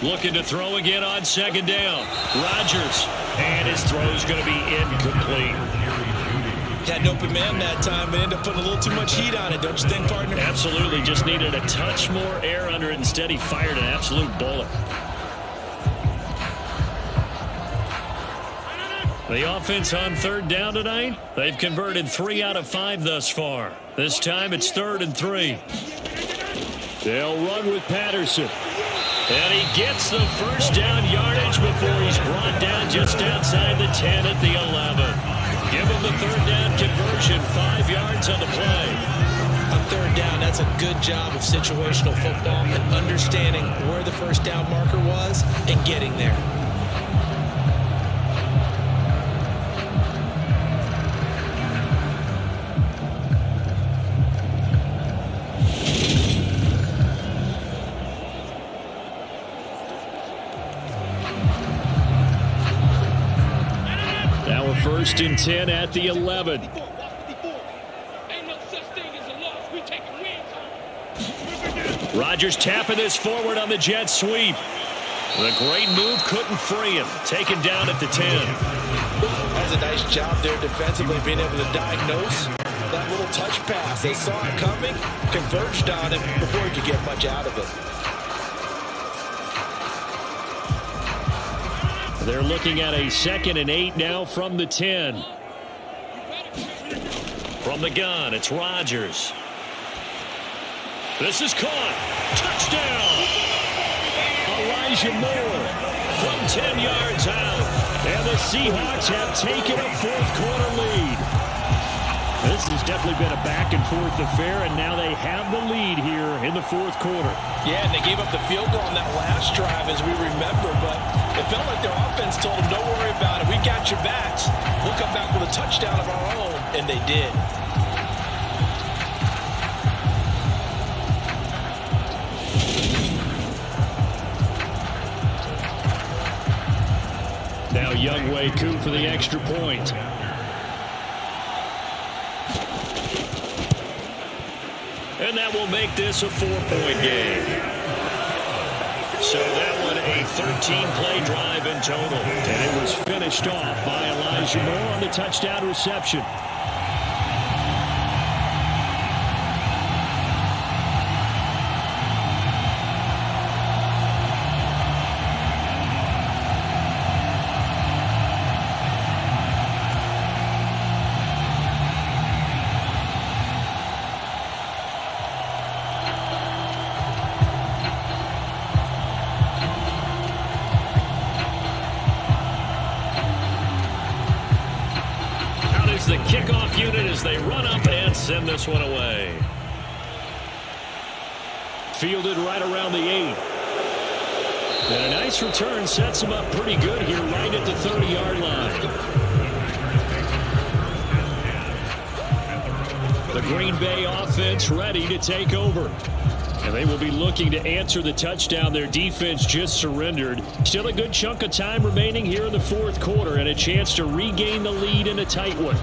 S2: Looking to throw again on 2nd down. Rodgers, and his throw's going to be incomplete.
S3: Had an open man that time, but ended up putting a little too much heat on it, don't you think, partner?
S2: Absolutely, just needed a touch more air under it. Instead, he fired an absolute bullet. The offense on 3rd down tonight, they've converted 3 out of 5 thus far. This time it's 3rd and 3. They'll run with Patterson. And he gets the first down yardage before he's brought down just outside the 10 at the 11. Give him the 3rd down conversion, 5 yards on the play.
S3: On 3rd down, that's a good job of situational football and understanding where the first down marker was and getting there.
S2: Now 1st and 10 at the 11. Rodgers tapping this forward on the jet sweep. The great move couldn't free him. Taken down at the 10.
S3: That's a nice job there defensively, being able to diagnose that little touch pass. They saw it coming, converged on it before he could get much out of it.
S2: They're looking at a 2nd and 8 now from the 10. From the gun, it's Rodgers. This is caught. Touchdown! Elijah Moore from 10 yards out. And the Seahawks have taken a 4th quarter lead. This has definitely been a back-and-forth affair, and now they have the lead here in the 4th quarter.
S3: Yeah, and they gave up the field goal on that last drive, as we remember, but it felt like their offense told them, don't worry about it. We got your backs. We'll come back with a touchdown of our own, and they did.
S2: Now Youngway coup for the extra point. And that will make this a 4-point game. So that one a 13-play drive in total. And it was finished off by Elijah Moore on the touchdown reception. The kickoff unit as they run up and send this one away. fielded right around the 8. And a nice return sets him up pretty good here right at the 30-yard line. The Green Bay offense ready to take over. And they will be looking to answer the touchdown their defense just surrendered. Still a good chunk of time remaining here in the fourth quarter and a chance to regain the lead in a tight one.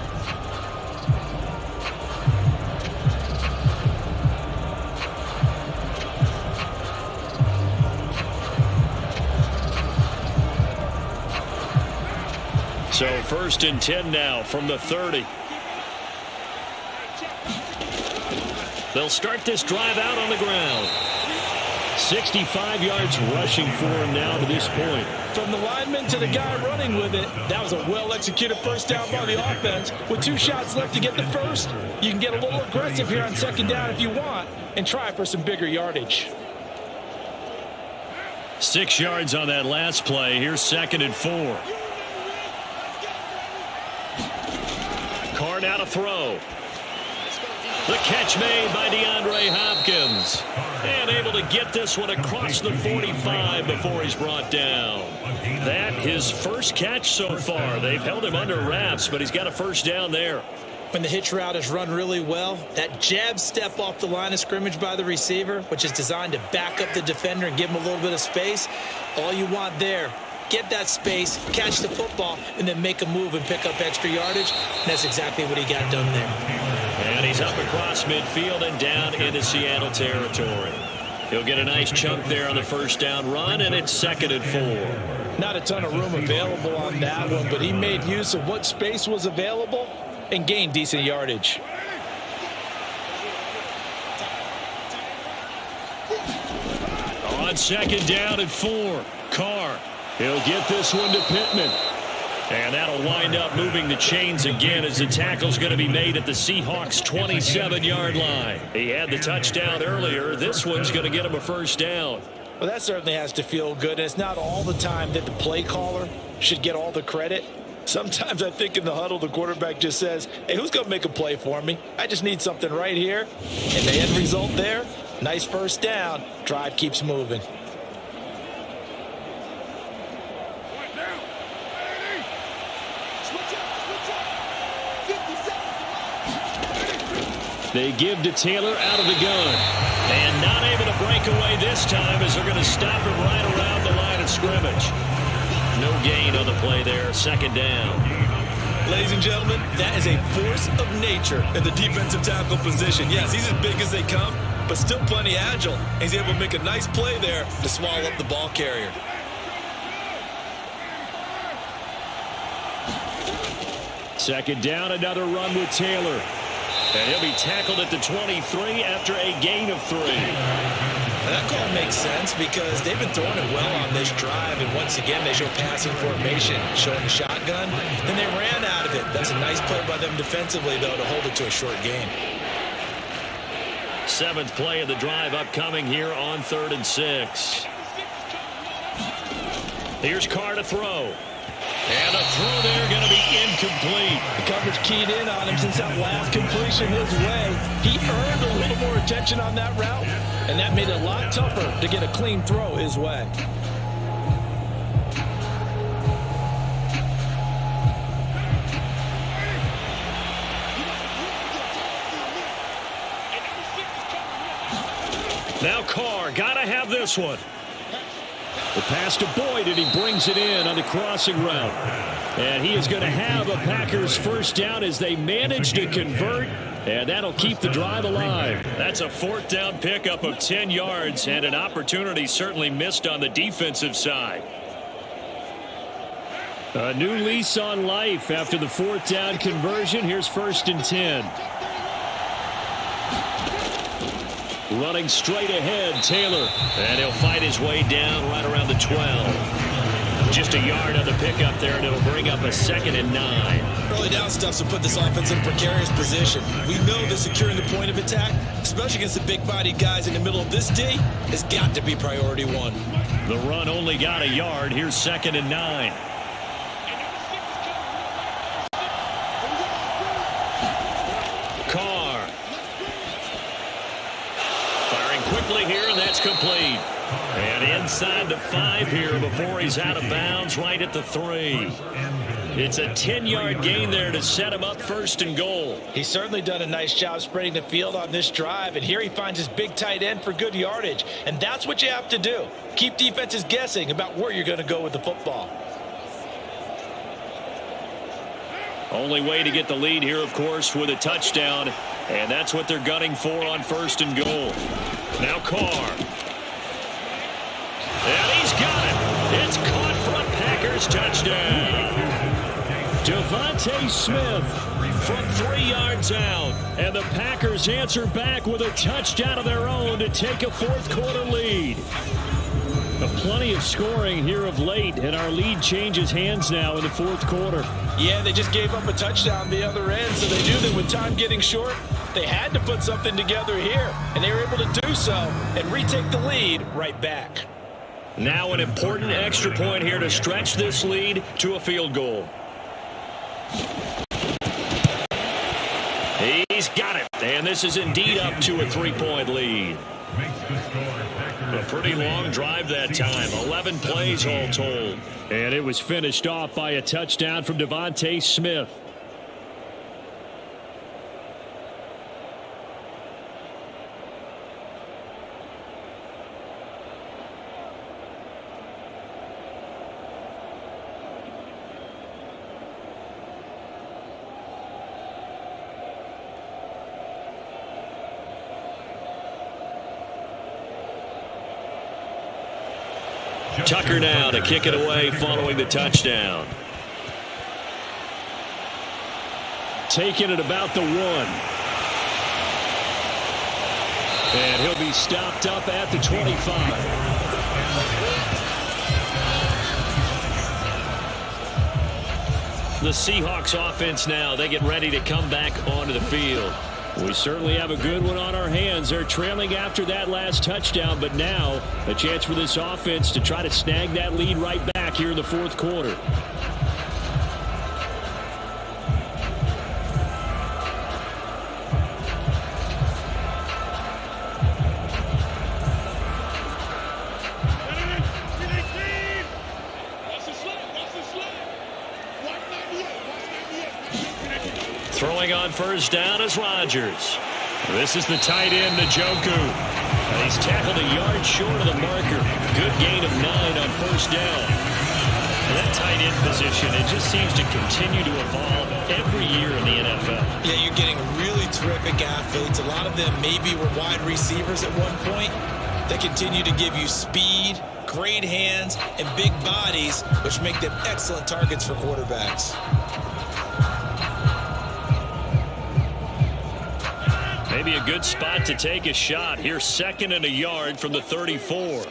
S2: So 1st and 10 now from the 30. They'll start this drive out on the ground. 65 yards rushing for him now to this point.
S3: From the lineman to the guy running with it, that was a well-executed first down by the offense. With 2 shots left to get the first, you can get a little aggressive here on 2nd down if you want and try for some bigger yardage.
S2: 6 yards on that last play. Here's 2nd and 4. Carr now to throw. The catch made by DeAndre Hopkins. And able to get this one across the 45 before he's brought down. That his first catch so far. They've held him under wraps, but he's got a first down there.
S3: When the hitch route is run really well, that jab step off the line of scrimmage by the receiver, which is designed to back up the defender and give him a little bit of space, all you want there, get that space, catch the football, and then make a move and pick up extra yardage. And that's exactly what he got done there.
S2: And he's up across midfield and down into Seattle territory. He'll get a nice chunk there on the first down run, and it's 2nd and 4.
S3: Not a ton of room available on that one, but he made use of what space was available and gained decent yardage.
S2: On 2nd down and 4, Carr. He'll get this one to Pittman. And that'll wind up moving the chains again as the tackle's going to be made at the Seahawks 27-yard line. He had the touchdown earlier. This one's going to get him a first down.
S3: Well, that certainly has to feel good. And it's not all the time that the play caller should get all the credit. Sometimes I think in the huddle, the quarterback just says, hey, who's going to make a play for me? I just need something right here. And the end result there, nice first down. Drive keeps moving.
S2: They give to Taylor out of the gun. And not able to break away this time as they're going to stop him right around the line of scrimmage. No gain on the play there. 2nd down.
S3: Ladies and gentlemen, that is a force of nature in the defensive tackle position. Yes, he's as big as they come, but still plenty agile. He's able to make a nice play there to swallow up the ball carrier.
S2: Second down, another run with Taylor. And he'll be tackled at the 23 after a gain of 3.
S3: That call makes sense because they've been throwing it well on this drive, and once again they show passing formation, showing the shotgun, and they ran out of it. That's a nice play by them defensively, though, to hold it to a short gain.
S2: 7th play of the drive upcoming here on 3rd and 6. Here's Carr to throw. And the throw there going to be incomplete.
S3: The coverage keyed in on him since that last completion his way. He earned a little more attention on that route, and that made it a lot tougher to get a clean throw his way.
S2: Now Carr, got to have this one. The pass to Boyd, and he brings it in on the crossing route. And he is going to have a Packers first down as they manage to convert, and that'll keep the drive alive. That's a 4th down pickup of 10 yards, and an opportunity certainly missed on the defensive side. A new lease on life after the 4th down conversion. Here's 1st and 10. Running straight ahead, Taylor. And he'll fight his way down right around the 12. Just a yard on the pickup there, and it'll bring up a 2nd and 9.
S3: Early down stuff will put this offense in precarious position. We know that securing the point of attack, especially against the big-bodied guys in the middle of this D, has got to be priority 1.
S2: The run only got a yard. Here's 2nd and 9. Carr. Firing quickly here, and that's complete. And inside the 5 here before he's out of bounds right at the 3. It's a 10-yard gain there to set him up 1st and goal.
S3: He's certainly done a nice job spreading the field on this drive, and here he finds his big tight end for good yardage. And that's what you have to do. Keep defenses guessing about where you're going to go with the football.
S2: Only way to get the lead here, of course, with a touchdown, and that's what they're gunning for on 1st and goal. Now Carr. And he's got it. It's caught for a Packers touchdown. Devontae Smith from 3 yards out. And the Packers answer back with a touchdown of their own to take a 4th quarter lead. Plenty of scoring here of late, and our lead changes hands now in the 4th quarter.
S3: Yeah, they just gave up a touchdown the other end, so they knew that with time getting short, they had to put something together here, and they were able to do so and retake the lead right back.
S2: Now an important extra point here to stretch this lead to a field goal. He's got it, and this is indeed up to a 3-point lead. A pretty long drive that time, 11 plays all told. And it was finished off by a touchdown from Devontae Smith. Tucker now to kick it away following the touchdown. Taking it about the 1. And he'll be stopped up at the 25. The Seahawks offense now, they get ready to come back onto the field. We certainly have a good one on our hands. They're trailing after that last touchdown, but now a chance for this offense to try to snag that lead right back here in the 4th quarter. Throwing on 1st down is Rodgers. This is the tight end, Njoku. He's tackled a yard short of the marker. Good gain of 9 on 1st down. And that tight end position, it just seems to continue to evolve every year in the NFL.
S3: Yeah, you're getting really terrific athletes. A lot of them maybe were wide receivers at one point. They continue to give you speed, great hands, and big bodies, which make them excellent targets for quarterbacks.
S2: Maybe a good spot to take a shot. Here's 2nd and a yard from the 34.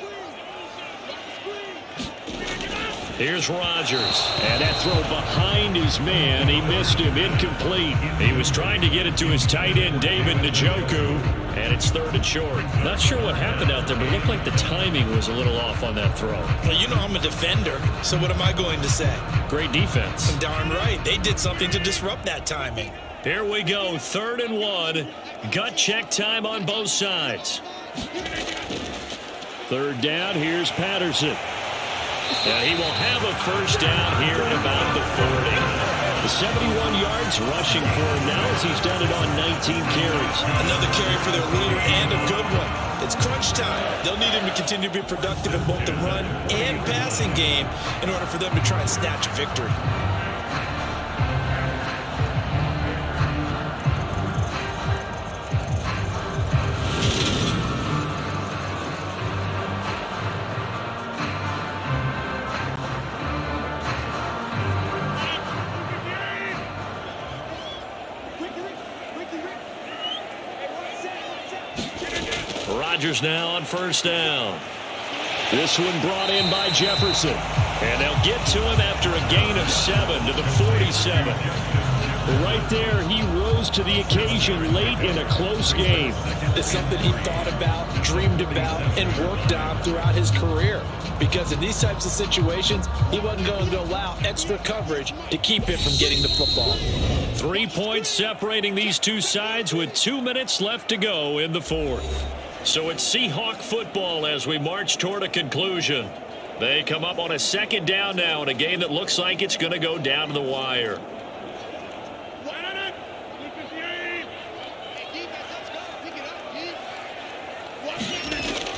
S2: Here's Rodgers. And that throw behind his man. He missed him. Incomplete. He was trying to get it to his tight end, David Njoku. And it's 3rd and short. Not sure what happened out there, but it looked like the timing was a little off on that throw.
S3: Well, you know I'm a defender, so what am I going to say?
S2: Great defense.
S3: Darn right. They did something to disrupt that timing.
S2: Here we go, 3rd and 1. Gut check time on both sides. 3rd down, here's Patterson. And he will have a 1st down here at about the 40. The 71 yards rushing for him now as he's done it on 19 carries.
S3: Another carry for their leader and a good one. It's crunch time. They'll need him to continue to be productive in both the run and passing game in order for them to try and snatch a victory.
S2: Rodgers now on 1st down. This one brought in by Jefferson. And they'll get to him after a gain of 7 to the 47. Right there, he rose to the occasion late in a close game.
S3: It's something he thought about, dreamed about, and worked on throughout his career. Because in these types of situations, he wasn't going to allow extra coverage to keep him from getting the football.
S2: 3 points separating these two sides with 2 minutes left to go in the 4th. So it's Seahawk football as we march toward a conclusion. They come up on a second down now in a game that looks like it's going to go down to the wire.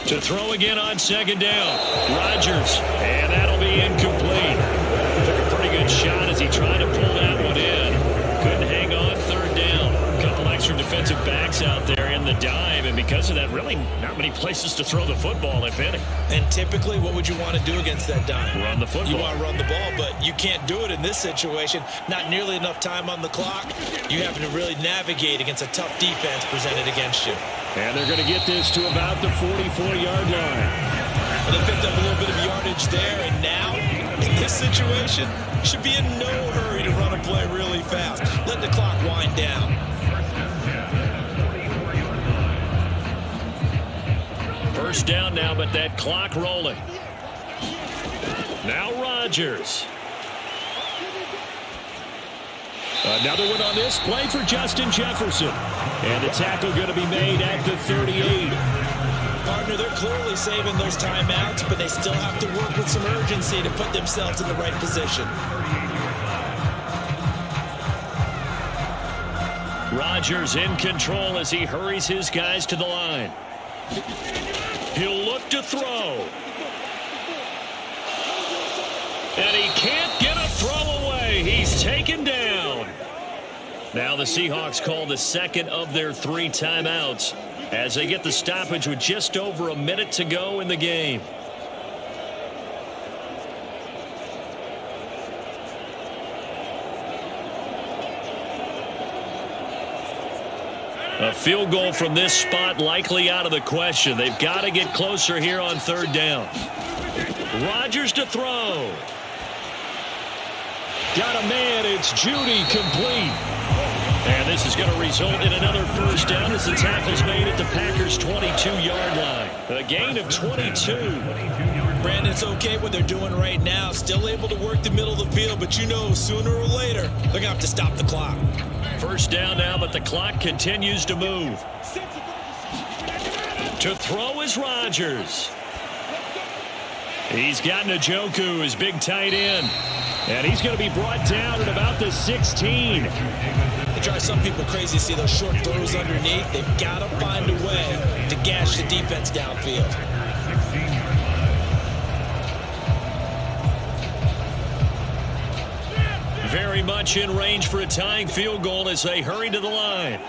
S2: To throw again on second down. Rodgers, and that'll be incomplete. Took a pretty good shot as he tried to pull that one in. Couldn't hang on third down. A couple extra defensive backs out there in the dive, and because of that, really not many places to throw the football, if any.
S3: And typically, what would you want to do against that dime?
S2: Run the football.
S3: You want to run the ball, but you can't do it in this situation. Not nearly enough time on the clock. You have to really navigate against a tough defense presented against you.
S2: And they're going to get this to about the 44-yard line.
S3: Well, they picked up a little bit of yardage there, and now, in this situation, you should be in no hurry to run a play really fast. Let the clock wind down.
S2: First down now, but that clock rolling. Now Rodgers. Another one on this play for Justin Jefferson. And the tackle going to be made at the 38.
S3: Partner, they're clearly saving those timeouts, but they still have to work with some urgency to put themselves in the right position.
S2: Rodgers in control as he hurries his guys to the line. He'll look to throw. And he can't get a throw away. He's taken down. Now the Seahawks call the second of their 3 timeouts as they get the stoppage with just over a minute to go in the game. A field goal from this spot likely out of the question. They've got to get closer here on third down. Rodgers to throw. Got a man. It's Judy, complete. And this is going to result in another first down as the tackle's made at the Packers' 22-yard line. A gain of 22.
S3: Brandon, it's okay what they're doing right now. Still able to work the middle of the field, but you know sooner or later they're going to have to stop the clock.
S2: First down now, but the clock continues to move. To throw is Rodgers. He's got Njoku, his big tight end. And he's going to be brought down at about the 16.
S3: They drive some people crazy to see those short throws underneath. They've got to find a way to gash the defense downfield.
S2: Very much in range for a tying field goal as they hurry to the line.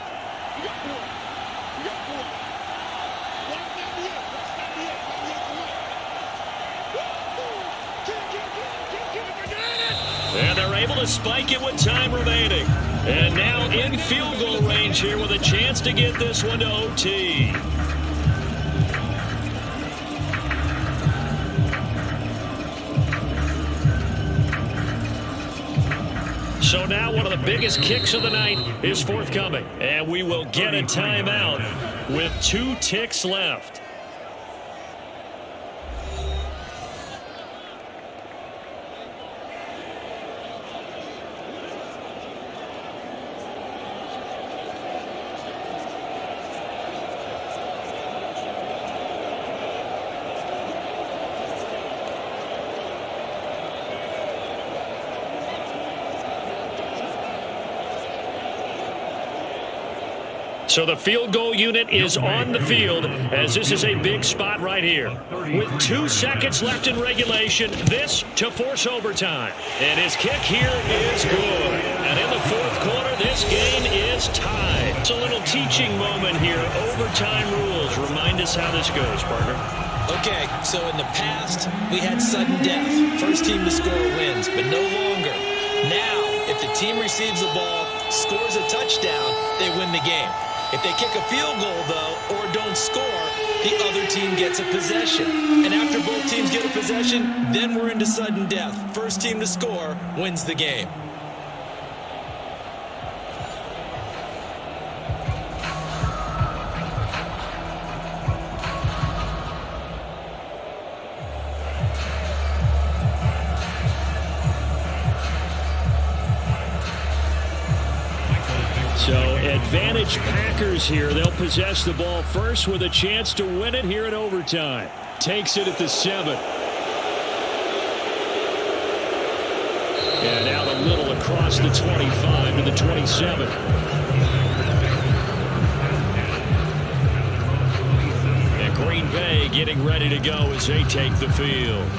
S2: And they're able to spike it with time remaining. And now in field goal range here with a chance to get this one to OT. So now one of the biggest kicks of the night is forthcoming. And we will get a timeout with 2 ticks left. So the field goal unit is on the field as this is a big spot right here. With 2 seconds left in regulation, this to force overtime. And his kick here is good. And in the 4th quarter, this game is tied. It's a little teaching moment here. Overtime rules. Remind us how this goes, partner.
S3: Okay, so in the past, we had sudden death. First team to score wins, but no longer. Now, if the team receives the ball, scores a touchdown, they win the game. If they kick a field goal, though, or don't score, the other team gets a possession. And after both teams get a possession, then we're into sudden death. First team to score wins the game.
S2: So advantage Packers here. They'll possess the ball first with a chance to win it here in overtime. Takes it at the 7. And out a little across the 25 to the 27. And Green Bay getting ready to go as they take the field.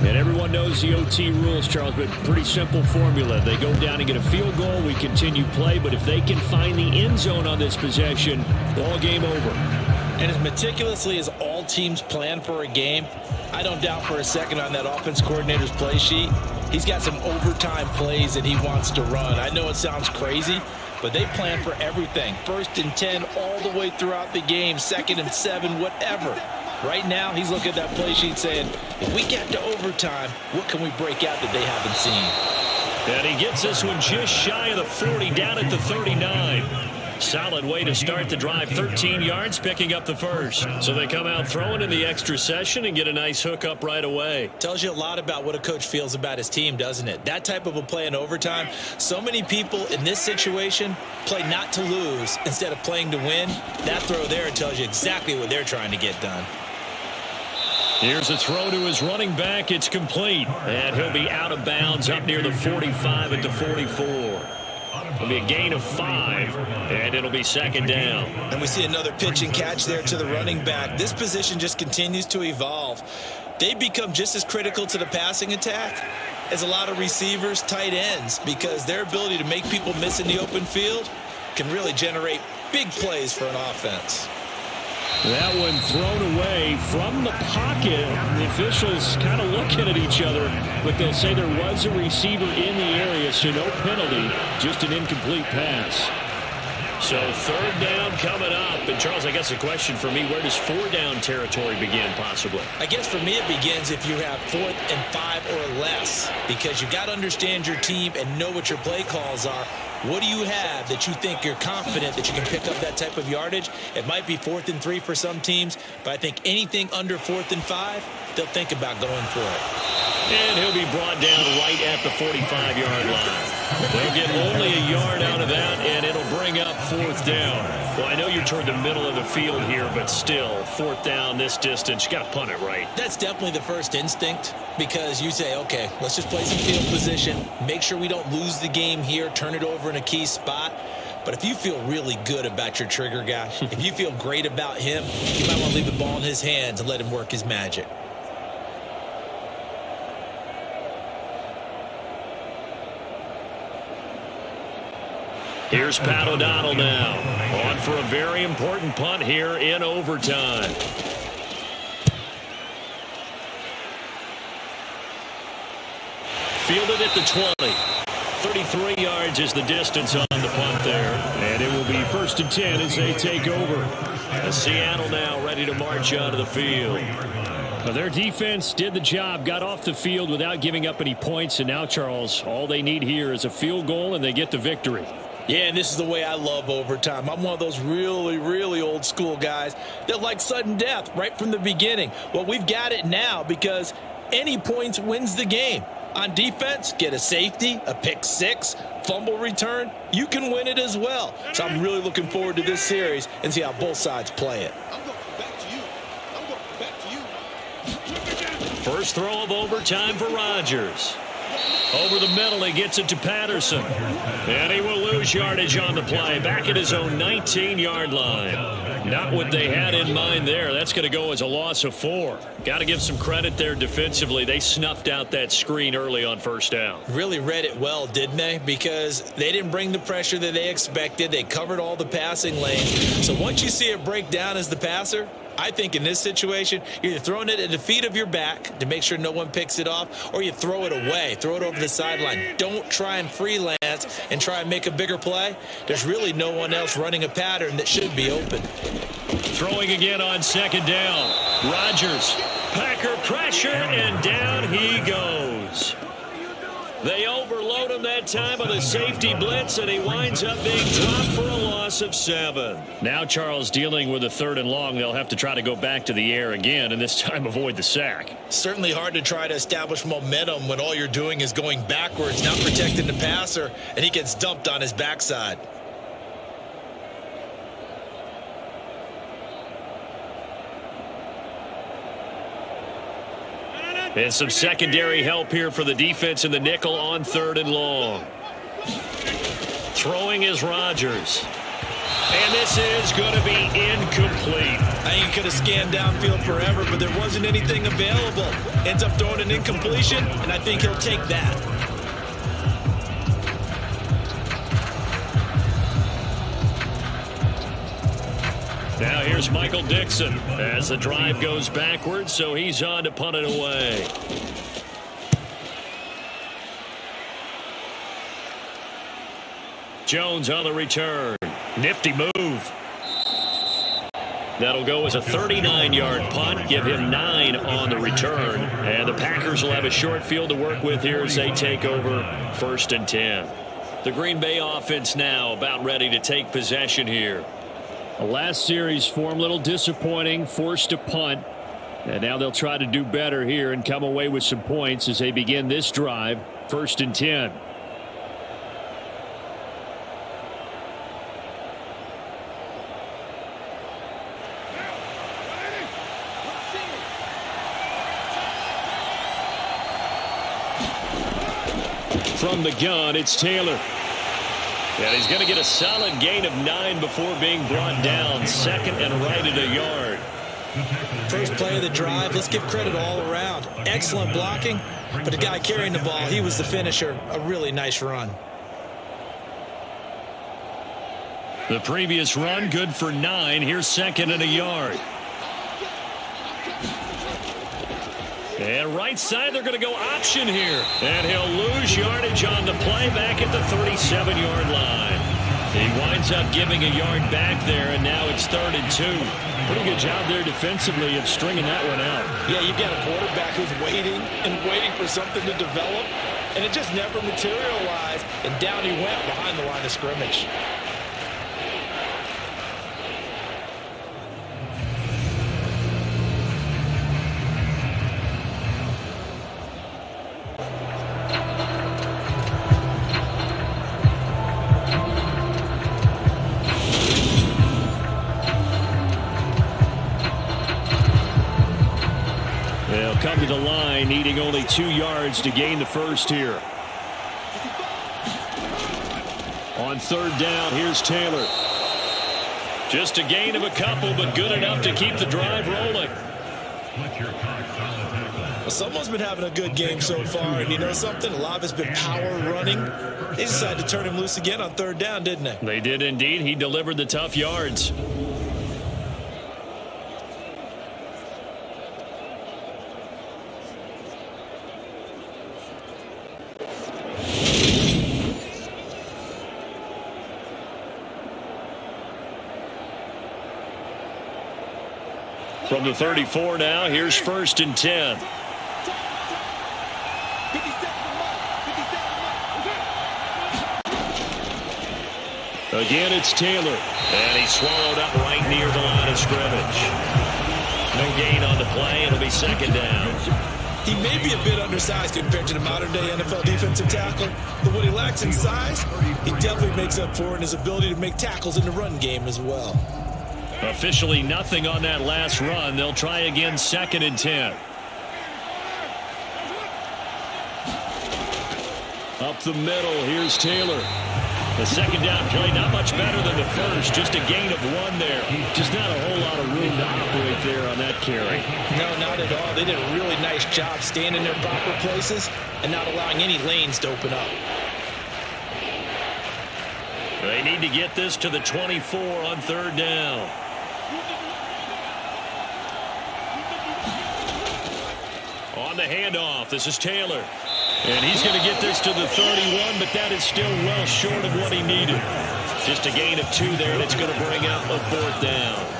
S2: And everyone knows the OT rules, Charles, but pretty simple formula. They go down and get a field goal, we continue play, but if they can find the end zone on this possession, ball game over.
S3: And as meticulously as all teams plan for a game, I don't doubt for a second on that offense coordinator's play sheet, he's got some overtime plays that he wants to run. I know it sounds crazy, but they plan for everything. 1st and 10 all the way throughout the game, 2nd and 7, whatever. Right now, he's looking at that play sheet saying, if we get to overtime, what can we break out that they haven't seen?
S2: And he gets this one just shy of the 40, down at the 39. Solid way to start the drive, 13 yards, picking up the first. So they come out throwing in the extra session and get a nice hook up right away.
S3: Tells you a lot about what a coach feels about his team, doesn't it? That type of a play in overtime, so many people in this situation play not to lose instead of playing to win. That throw there tells you exactly what they're trying to get done.
S2: Here's a throw to his running back. It's complete. And he'll be out of bounds up near the 45 at the 44. It'll be a gain of 5, and it'll be 2nd down.
S3: And we see another pitch and catch there to the running back. This position just continues to evolve. They become just as critical to the passing attack as a lot of receivers, tight ends, because their ability to make people miss in the open field can really generate big plays for an offense.
S2: That one thrown away from the pocket. The officials kind of looking at each other, but they'll say there was a receiver in the area, so no penalty, just an incomplete pass. So 3rd down coming up. And Charles, I guess the question for me, where does 4-down territory begin possibly?
S3: I guess for me it begins if you have 4th and 5 or less, because you've got to understand your team and know what your play calls are. What do you have that you think you're confident that you can pick up that type of yardage? It might be 4th and 3 for some teams, but I think anything under 4th and 5, they'll think about going for it.
S2: And he'll be brought down right at the 45-yard line. They'll get only a yard out of that, and it'll bring up 4th down. Well, I know you're toward the middle of the field here, but still, 4th down this distance, you got to punt it right.
S3: That's definitely the first instinct, because you say, okay, let's just play some field position, make sure we don't lose the game here, turn it over in a key spot. But if you feel really good about your trigger guy, if you feel great about him, you might want to leave the ball in his hands and let him work his magic.
S2: Here's Pat O'Donnell now, on for a very important punt here in overtime. Fielded at the 20. 33 yards is the distance on the punt there. And it will be 1st and 10 as they take over. As Seattle now ready to march out of the field. Well, their defense did the job, got off the field without giving up any points. And now, Charles, all they need here is a field goal and they get the victory.
S3: Yeah, and this is the way I love overtime. I'm one of those really, really old school guys that like sudden death right from the beginning. Well, we've got it now because any points wins the game. On defense, get a safety, a pick 6, fumble return, you can win it as well. So I'm really looking forward to this series and see how both sides play it.
S4: I'm going back to you. I'm going back to you.
S2: First throw of overtime for Rodgers. Over the middle, he gets it to Patterson. And he will lose yardage on the play. Back at his own 19-yard line. Not what they had in mind there. That's going to go as a loss of 4. Got to give some credit there defensively. They snuffed out that screen early on 1st down.
S3: Really read it well, didn't they? Because they didn't bring the pressure that they expected. They covered all the passing lanes. So once you see it break down as the passer, I think in this situation, you're either throwing it at the feet of your back to make sure no one picks it off, or you throw it away, throw it over the sideline. Don't try and freelance and try and make a bigger play. There's really no one else running a pattern that should be open.
S2: Throwing again on 2nd down. Rodgers, Packer pressure, and down he goes. They overload him that time on the safety blitz, and he winds up being dropped for a loss of 7. Now Charles dealing with a 3rd and long. They'll have to try to go back to the air again, and this time avoid the sack.
S3: Certainly hard to try to establish momentum when all you're doing is going backwards, not protecting the passer, and he gets dumped on his backside.
S2: And some secondary help here for the defense in the nickel on 3rd and long. Throwing is Rodgers. And this is going to be incomplete.
S3: I think he could have scanned downfield forever, but there wasn't anything available. Ends up throwing an incompletion, and I think he'll take that.
S2: Now here's Michael Dixon as the drive goes backwards, so he's on to punt it away. Jones on the return. Nifty move. That'll go as a 39-yard punt, give him 9 on the return. And the Packers will have a short field to work with here as they take over 1st and 10. The Green Bay offense now about ready to take possession here. The last series form a little disappointing, forced to punt. And now they'll try to do better here and come away with some points as they begin this drive, 1st and 10. From the gun, it's Taylor. And he's going to get a solid gain of 9 before being brought down. 2nd and right at a yard.
S3: First play of the drive. Let's give credit all around. Excellent blocking, but the guy carrying the ball, he was the finisher. A really nice run.
S2: The previous run, good for 9. Here's 2nd and a yard. And right side, they're going to go option here. And he'll lose yardage on the play back at the 37-yard line. He winds up giving a yard back there, and now it's 3rd and 2. Pretty good job there defensively of stringing that one out.
S3: Yeah, you've got a quarterback who's waiting and waiting for something to develop, and it just never materialized, and down he went behind the line of scrimmage.
S2: Come to the line, needing only 2 yards to gain the first here. On 3rd down, here's Taylor. Just a gain of a couple, but good enough to keep the drive rolling.
S3: Well, someone's been having a good game so far, and you know something? A lot of it's been power running. They decided to turn him loose again on 3rd down, didn't they?
S2: They did indeed. He delivered the tough yards. From the 34 now, here's 1st and 10. Again, it's Taylor. And he's swallowed up right near the line of scrimmage. No gain on the play. It'll be 2nd down.
S3: He may be a bit undersized compared to the modern-day NFL defensive tackle, but what he lacks in size, he definitely makes up for in his ability to make tackles in the run game as well.
S2: Officially nothing on that last run. They'll try again, 2nd and 10. Up the middle, here's Taylor. The 2nd down play, not much better than the first. Just a gain of 1 there. Just not a whole lot of room to operate there on that carry.
S3: No, not at all. They did a really nice job staying in their proper places and not allowing any lanes to open up.
S2: They need to get this to the 24 on 3rd down. On the handoff, this is Taylor. And he's going to get this to the 31, but that is still well short of what he needed. Just a gain of 2 there, and it's going to bring out a 4th down.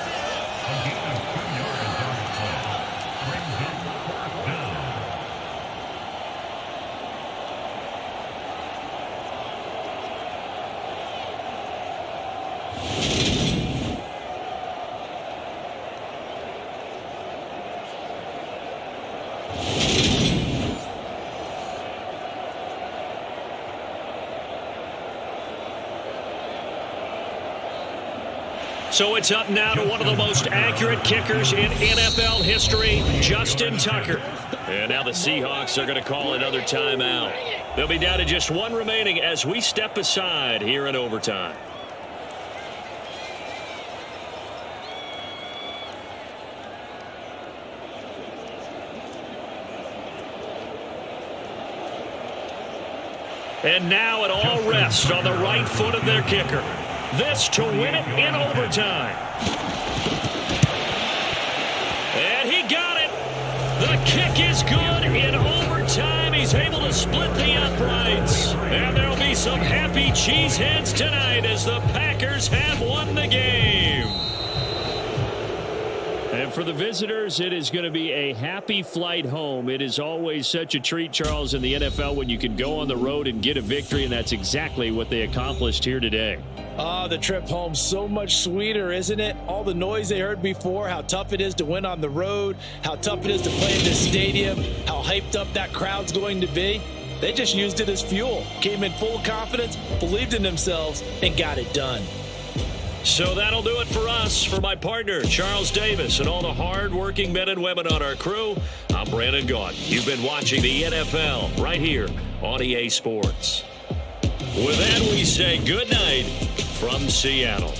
S2: So it's up now to one of the most accurate kickers in NFL history, Justin Tucker. And now the Seahawks are going to call another timeout. They'll be down to just one remaining as we step aside here in overtime. And now it all rests on the right foot of their kicker. This to win it in overtime. And he got it. The kick is good in overtime. He's able to split the uprights. And there'll be some happy cheeseheads tonight as the Packers have won the game. And for the visitors, it is going to be a happy flight home. It is always such a treat, Charles, in the NFL when you can go on the road and get a victory, and that's exactly what they accomplished here today.
S3: The trip home so much sweeter, isn't it? All the noise they heard before, how tough it is to win on the road, how tough it is to play in this stadium, how hyped up that crowd's going to be. They just used it as fuel, came in full confidence, believed in themselves, and got it done.
S2: So that'll do it for us. For my partner, Charles Davis, and all the hard-working men and women on our crew, I'm Brandon Gaudin. You've been watching the NFL right here on EA Sports. With that, we say good night from Seattle.